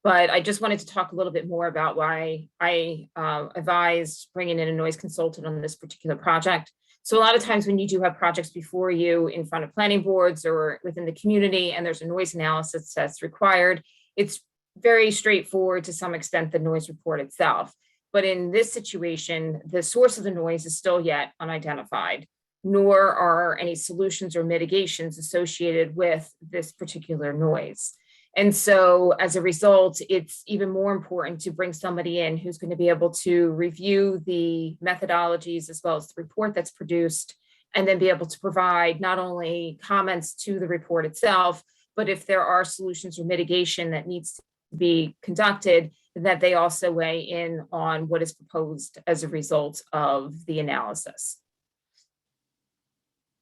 Speaker 9: But I just wanted to talk a little bit more about why I advised bringing in a noise consultant on this particular project. So a lot of times when you do have projects before you in front of planning boards or within the community, and there's a noise analysis that's required, it's very straightforward to some extent, the noise report itself. But in this situation, the source of the noise is still yet unidentified, nor are any solutions or mitigations associated with this particular noise. And so as a result, it's even more important to bring somebody in who's going to be able to review the methodologies as well as the report that's produced, and then be able to provide not only comments to the report itself, but if there are solutions or mitigation that needs to be conducted, that they also weigh in on what is proposed as a result of the analysis.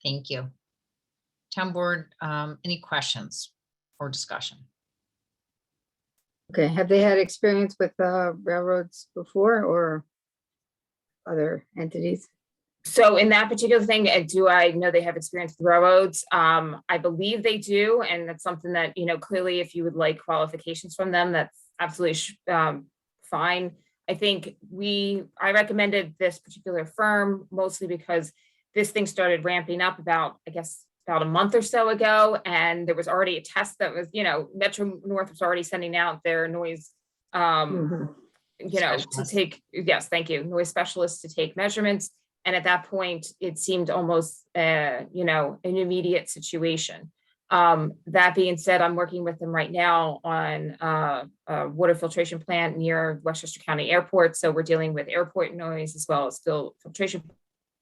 Speaker 1: Thank you. Town board, any questions or discussion?
Speaker 5: Okay, have they had experience with railroads before or other entities?
Speaker 9: So in that particular thing, do I know they have experience with railroads? I believe they do. And that's something that, you know, clearly if you would like qualifications from them, that's absolutely fine. I think I recommended this particular firm mostly because this thing started ramping up about a month or so ago. And there was already a test that was, you know, Metro North was already sending out their noise, you know, to take, yes, thank you, noise specialists to take measurements. And at that point, it seemed almost, you know, an immediate situation. That being said, I'm working with them right now on a water filtration plant near Westchester County Airport. So we're dealing with airport noise as well as filtration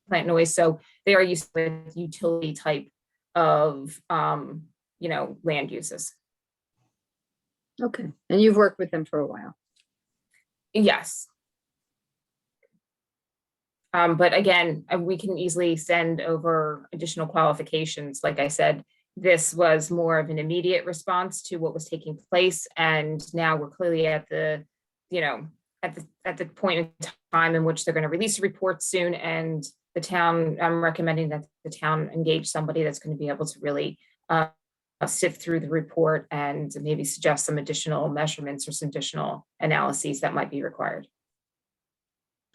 Speaker 9: plant noise. So they are used with utility type of, you know, land uses.
Speaker 5: Okay, and you've worked with them for a while.
Speaker 9: Yes. But again, we can easily send over additional qualifications. Like I said, this was more of an immediate response to what was taking place. And now we're clearly at the, you know, at the point in time in which they're going to release a report soon. And the town, I'm recommending that the town engage somebody that's going to be able to really sift through the report and maybe suggest some additional measurements or some additional analyses that might be required.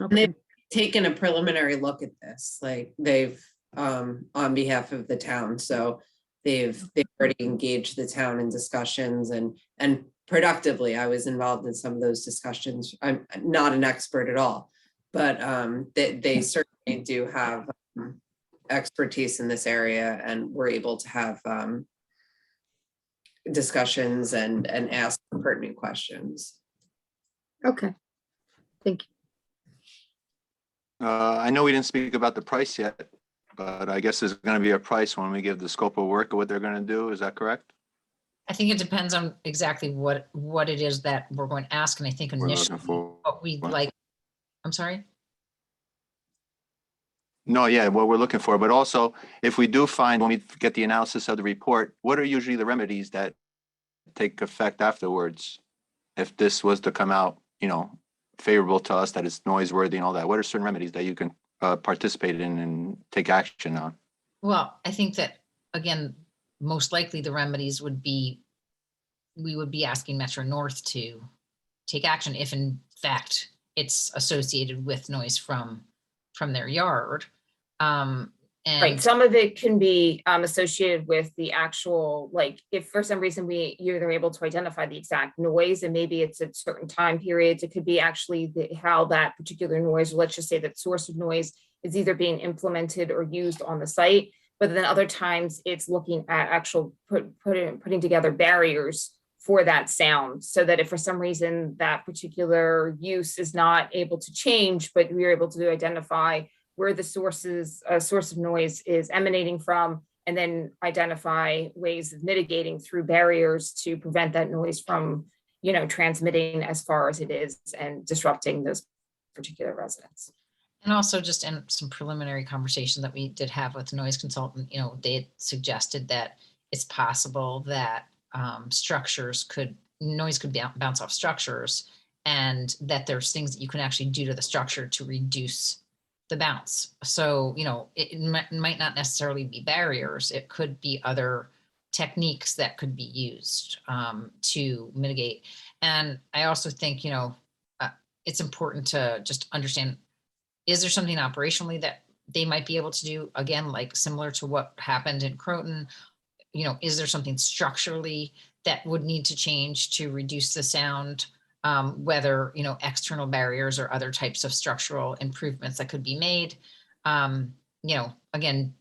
Speaker 5: Okay.
Speaker 8: Taken a preliminary look at this, like they've on behalf of the town. So they've already engaged the town in discussions and productively. I was involved in some of those discussions. I'm not an expert at all, but they certainly do have expertise in this area, and we're able to have discussions and ask pertinent questions.
Speaker 5: Okay, thank you.
Speaker 6: I know we didn't speak about the price yet, but I guess there's going to be a price when we give the scope of work of what they're going to do. Is that correct?
Speaker 1: I think it depends on exactly what it is that we're going to ask. And I think
Speaker 6: We're
Speaker 1: initially
Speaker 6: looking for.
Speaker 1: what we'd like, I'm sorry?
Speaker 6: No, yeah, what we're looking for, but also if we do find, when we get the analysis of the report, what are usually the remedies that take effect afterwards? If this was to come out, you know, favorable to us, that it's noise-worthy and all that, what are certain remedies that you can participate in and take action on?
Speaker 1: Well, I think that, again, most likely the remedies would be, we would be asking Metro North to take action if in fact it's associated with noise from their yard.
Speaker 9: Right,
Speaker 1: And
Speaker 9: some of it can be associated with the actual, like, if for some reason you're able to identify the exact noise, and maybe it's at certain time periods, it could be actually how that particular noise, let's just say that source of noise is either being implemented or used on the site. But then other times it's looking at actual putting together barriers for that sound, so that if for some reason that particular use is not able to change, but we're able to identify where the source of noise is emanating from, and then identify ways of mitigating through barriers to prevent that noise from, transmitting as far as it is and disrupting those particular residents.
Speaker 1: And also just in some preliminary conversation that we did have with the noise consultant, they had suggested that it's possible that noise could bounce off structures, and that there's things that you can actually do to the structure to reduce the bounce. So, it might not necessarily be barriers. It could be other techniques that could be used to mitigate. And I also think, it's important to just understand, is there something operationally that they might be able to do, again, like similar to what happened in Croton? Is there something structurally that would need to change to reduce the sound? Whether, external barriers or other types of structural improvements that could be made. Again,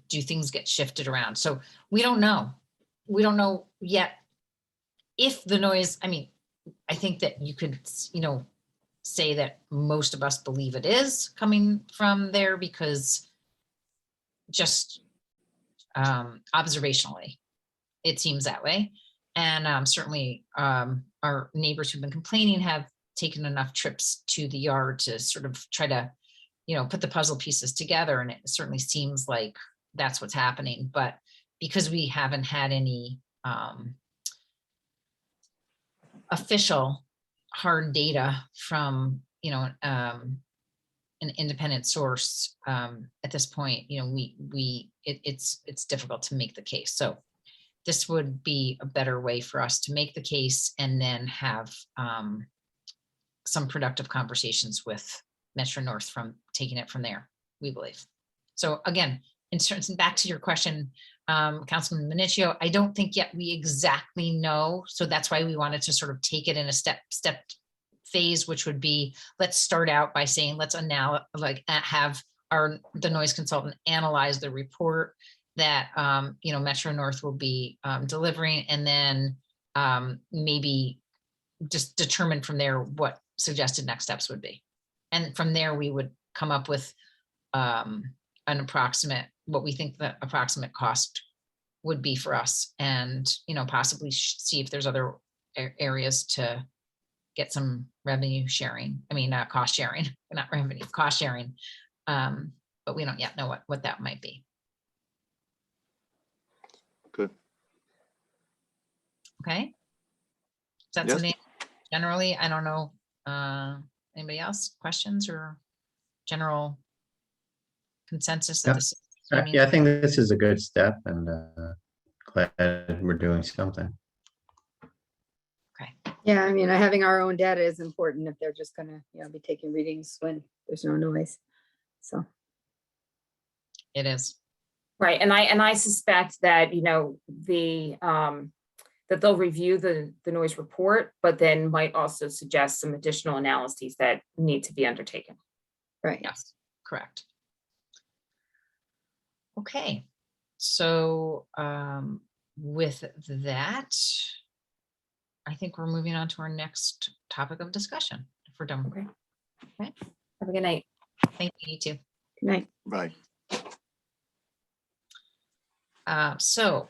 Speaker 1: do things get shifted around? So we don't know. We don't know yet if the noise, I think that you could, say that most of us believe it is coming from there, because just observationally, it seems that way. And certainly our neighbors who've been complaining have taken enough trips to the yard to sort of try to, put the puzzle pieces together. And it certainly seems like that's what's happening. But because we haven't had any official hard data from, an independent source at this point, it's difficult to make the case. So this would be a better way for us to make the case and then have some productive conversations with Metro North from taking it from there, we believe. So again, in terms, back to your question, Councilman Minichio, I don't think yet we exactly know. So that's why we wanted to sort of take it in a step phase, which would be, let's start out by saying, let's now have the noise consultant analyze the report that Metro North will be delivering, and then maybe just determine from there what suggested next steps would be. And from there, we would come up with what we think the approximate cost would be for us, and possibly see if there's other areas to get some revenue sharing. Cost sharing, not revenue, cost sharing. But we don't yet know what that might be.
Speaker 6: Good.
Speaker 1: Okay. Is that something generally? I don't know. Anybody else? Questions or general consensus? That this,
Speaker 3: Yeah, I think this is a good step, and glad we're doing something.
Speaker 1: Okay.
Speaker 5: Yeah, having our own data is important if they're just gonna, be taking readings when there's no noise. So.
Speaker 1: It is.
Speaker 9: Right, and I suspect that, that they'll review the noise report, but then might also suggest some additional analyses that need to be undertaken.
Speaker 5: Right.
Speaker 1: Yes, correct. Okay, so with that, I think we're moving on to our next topic of discussion, if we're done.
Speaker 9: Okay. Have a good night.
Speaker 1: Thank you, you too.
Speaker 5: Good night.
Speaker 6: Right.
Speaker 1: So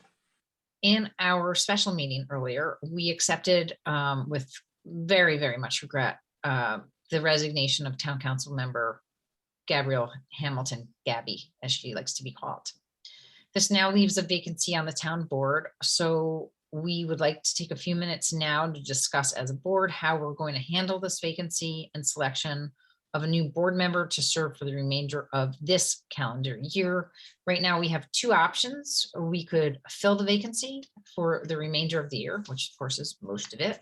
Speaker 1: in our special meeting earlier, we accepted with very, very much regret the resignation of town council member Gabrielle Hamilton, Gabby, as she likes to be called. This now leaves a vacancy on the town board. So we would like to take a few minutes now to discuss as a board how we're going to handle this vacancy and selection of a new board member to serve for the remainder of this calendar year. Right now, we have two options. We could fill the vacancy for the remainder of the year, which of course is most of it.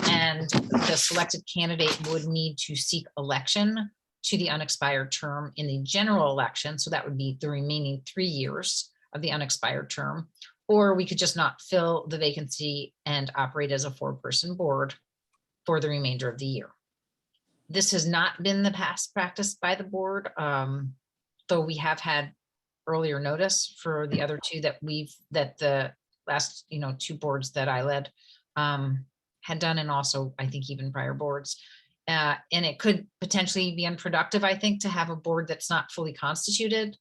Speaker 1: And the selected candidate would need to seek election to the unexpired term in the general election. So that would be the remaining 3 years of the unexpired term. Or we could just not fill the vacancy and operate as a 4-person board for the remainder of the year. This has not been the past practice by the board, though we have had earlier notice for the other two that the last, 2 boards that I led had done, and also I think even prior boards. And it could potentially be unproductive, I think, to have a board that's not fully constituted.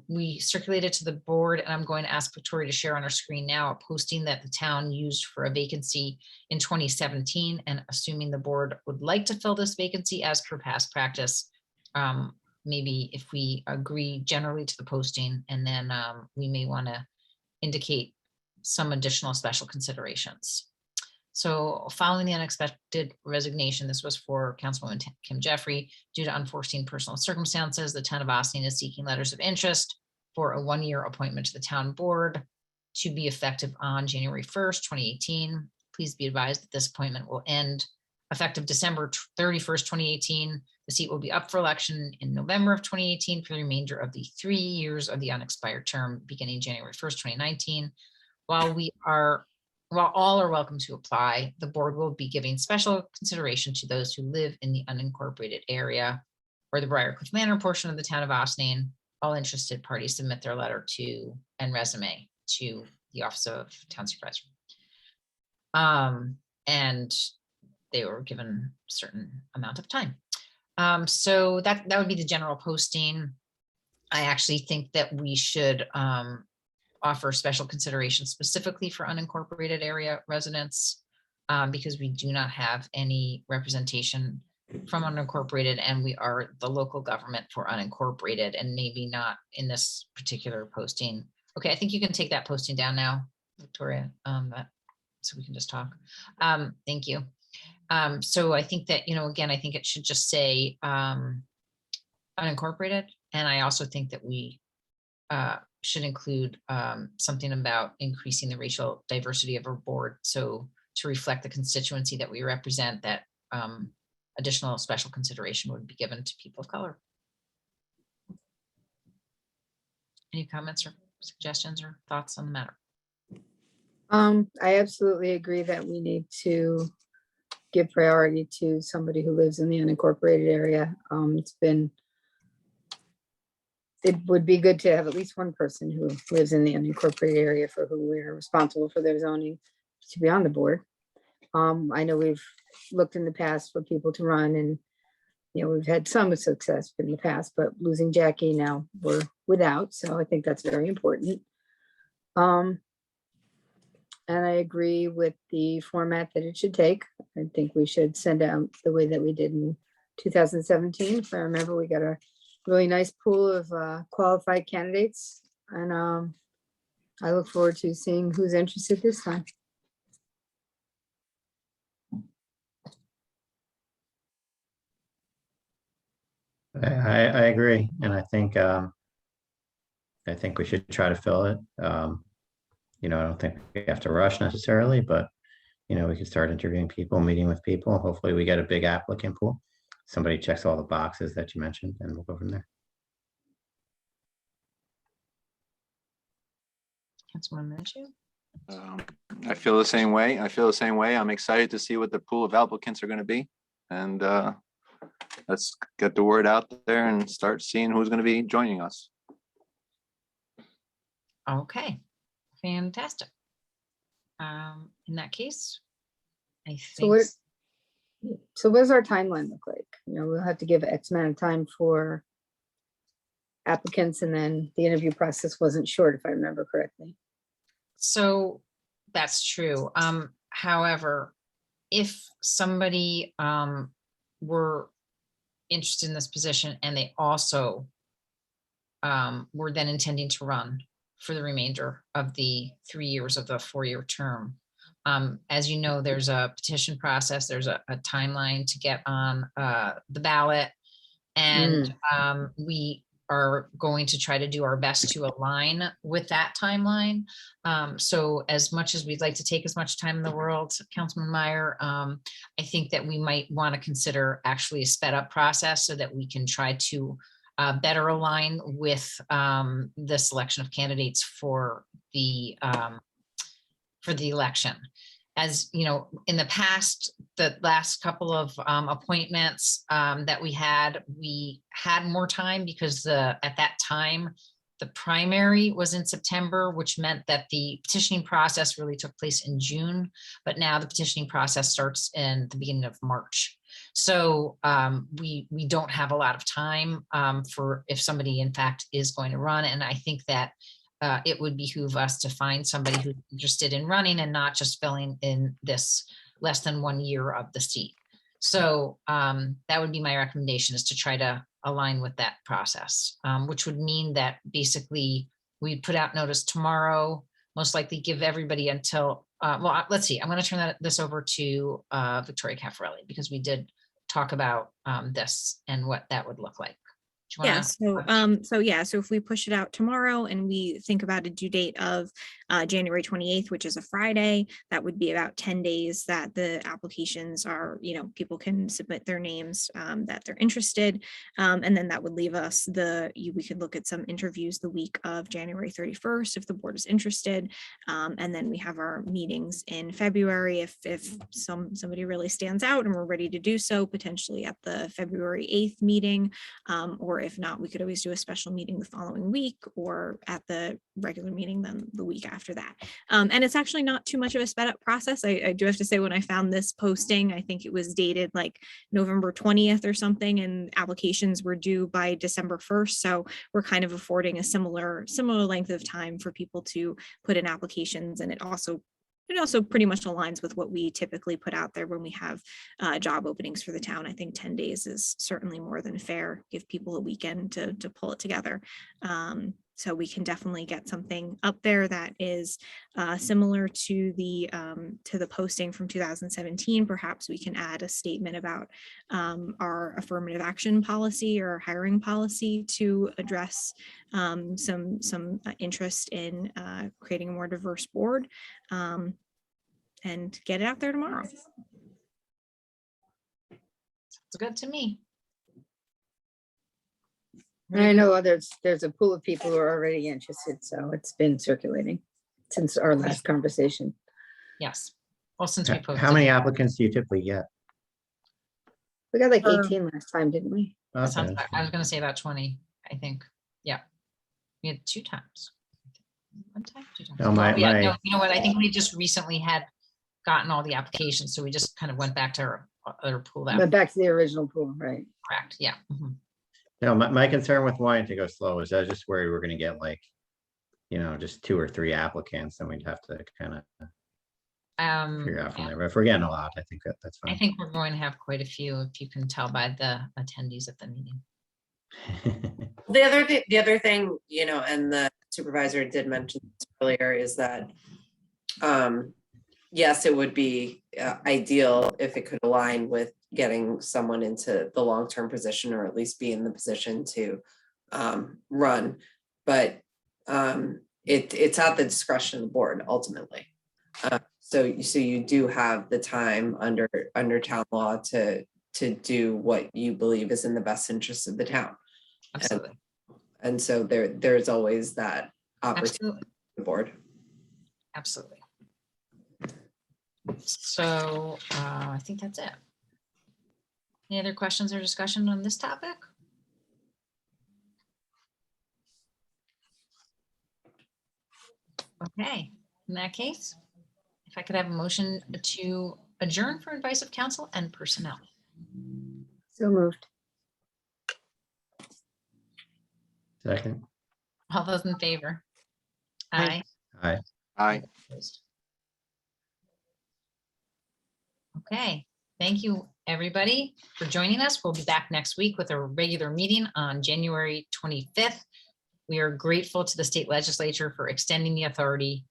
Speaker 1: We circulated to the board, and I'm going to ask Victoria to share on our screen now a posting that the town used for a vacancy in 2017. And assuming the board would like to fill this vacancy as per past practice, maybe if we agree generally to the posting, and then we may want to indicate some additional special considerations. So following the unexpected resignation, this was for Councilwoman Kim Jeffrey, due to unforeseen personal circumstances, the town of Austin is seeking letters of interest for a 1-year appointment to the town board to be effective on January 1st, 2018. Please be advised that this appointment will end effective December 31st, 2018. The seat will be up for election in November of 2018 for the remainder of the 3 years of the unexpired term beginning January 1st, 2019. While all are welcome to apply, the board will be giving special consideration to those who live in the unincorporated area or the Briarcliff Manor portion of the town of Austining. All interested parties submit their letter to and resume to the Office of Town Supervisor. And they were given a certain amount of time. So that would be the general posting. I actually think that we should offer special consideration specifically for unincorporated area residents, because we do not have any representation from unincorporated, and we are the local government for unincorporated, and maybe not in this particular posting. Okay, I think you can take that posting down now, Victoria, so we can just talk. Thank you. So I think that, again, I think it should just say unincorporated, and I also think that we should include something about increasing the racial diversity of our board. So to reflect the constituency that we represent, that additional special consideration would be given to people of color. Any comments or suggestions or thoughts on the matter?
Speaker 5: I absolutely agree that we need to give priority to somebody who lives in the unincorporated area. It would be good to have at least one person who lives in the unincorporated area for who we're responsible for their zoning to be on the board. I know we've looked in the past for people to run, and we've had some success in the past, but losing Jackie, now we're without, so I think that's very important. And I agree with the format that it should take. I think we should send out the way that we did in 2017. If I remember, we got a really nice pool of qualified candidates, and I look forward to seeing who's interested this time.
Speaker 3: I agree, and I think we should try to fill it. I don't think we have to rush necessarily, but we can start interviewing people, meeting with people. Hopefully we get a big applicant pool. Somebody checks all the boxes that you mentioned, and we'll go from there.
Speaker 1: Councilwoman Minshew?
Speaker 6: I feel the same way. I'm excited to see what the pool of applicants are going to be. And let's get the word out there and start seeing who's going to be joining us.
Speaker 1: Okay, fantastic. In that case, I think.
Speaker 5: So what does our timeline look like? We'll have to give X amount of time for applicants, and then the interview process wasn't short, if I remember correctly.
Speaker 1: So that's true. However, if somebody were interested in this position and they also were then intending to run for the remainder of the 3 years of the 4-year term, as you know, there's a petition process, there's a timeline to get on the ballot. And we are going to try to do our best to align with that timeline. So as much as we'd like to take as much time in the world, Councilman Meyer, I think that we might want to consider actually a sped up process so that we can try to better align with the selection of candidates for the election. As you know, in the past, the last couple of appointments that we had more time because at that time, the primary was in September, which meant that the petitioning process really took place in June, but now the petitioning process starts in the beginning of March. So we don't have a lot of time for if somebody in fact is going to run. And I think that it would behoove us to find somebody who's interested in running and not just filling in this less than 1 year of the seat. So that would be my recommendation, is to try to align with that process, which would mean that basically we put out notice tomorrow, most likely give everybody until, well, let's see, I'm going to turn this over to Victoria Caffarelli, because we did talk about this and what that would look like.
Speaker 2: Yeah, so if we push it out tomorrow and we think about a due date of January 28th, which is a Friday, that would be about 10 days that the applications are, people can submit their names that they're interested. And then that would leave us we could look at some interviews the week of January 31st if the board is interested. And then we have our meetings in February if somebody really stands out and we're ready to do so, potentially at the February 8th meeting, or if not, we could always do a special meeting the following week or at the regular meeting then the week after that. And it's actually not too much of a sped up process. I do have to say, when I found this posting, I think it was dated like November 20th or something, and applications were due by December 1st. So we're kind of affording a similar length of time for people to put in applications. And it also pretty much aligns with what we typically put out there when we have job openings for the town. I think 10 days is certainly more than fair. Give people a weekend to pull it together. So we can definitely get something up there that is similar to the posting from 2017. Perhaps we can add a statement about our affirmative action policy or hiring policy to address some interest in creating a more diverse board, and get it out there tomorrow.
Speaker 1: It's good to me.
Speaker 5: I know there's a pool of people who are already interested, so it's been circulating since our last conversation.
Speaker 1: Yes. Well, since we posted.
Speaker 3: How many applicants do you typically get?
Speaker 5: We got like 18 last time, didn't we?
Speaker 1: That sounds
Speaker 3: Okay.
Speaker 1: I was going to say about 20, I think. Yeah. We had 2 times. 1 time, 2 times.
Speaker 3: No, my-
Speaker 1: No, you know what? I think we just recently had gotten all the applications, so we just kind of went back to our other pool.
Speaker 5: But back to the original pool, right?
Speaker 1: Correct. Yeah. Mhm.
Speaker 3: No, my concern with wanting to go slow is I was just worried we're gonna get like, just 2 or 3 applicants, and we'd have to kind of figure out from there. But if we're getting a lot, I think that's
Speaker 1: I
Speaker 3: fine.
Speaker 1: think we're going to have quite a few, if you can tell by the attendees at the meeting.
Speaker 8: The other thing, and the supervisor did mention this earlier, is that yes, it would be ideal if it could align with getting someone into the long-term position, or at least be in the position to run. But it's at the discretion of the board ultimately. So you do have the time under town law to do what you believe is in the best interest of the town.
Speaker 1: Absolutely.
Speaker 8: And so there's always that opportunity.
Speaker 1: Absolutely.
Speaker 8: For the board.
Speaker 1: Absolutely. So I think that's it. Any other questions or discussion on this topic? Okay, in that case, if I could have a motion to adjourn for advice of counsel and personnel.
Speaker 5: So moved.
Speaker 3: Second.
Speaker 1: All those in favor?
Speaker 5: Aye.
Speaker 3: Aye.
Speaker 6: Aye.
Speaker 1: Okay, thank you, everybody, for joining us. We'll be back next week with a regular meeting on January 25th. We are grateful to the state legislature for extending the authority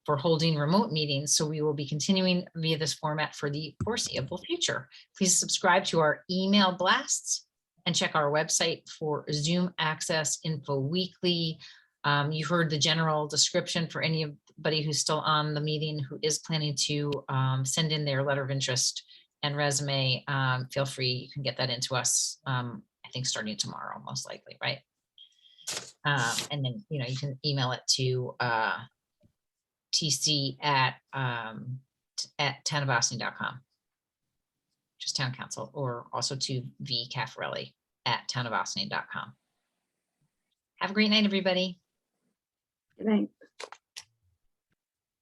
Speaker 1: for holding remote meetings, so we will be continuing via this format for the foreseeable future. Please subscribe to our email blasts and and check our website for Zoom access info weekly. You heard the general description for anybody who's still on the meeting who is planning to send in their letter of interest and resume. Feel free, you can get that into us, I think starting tomorrow, most likely, right? And then, you can email it to tc@townofboston.com, just town council, or also to vcaffarelli@townofboston.com. Have a great night, everybody.
Speaker 5: Good night.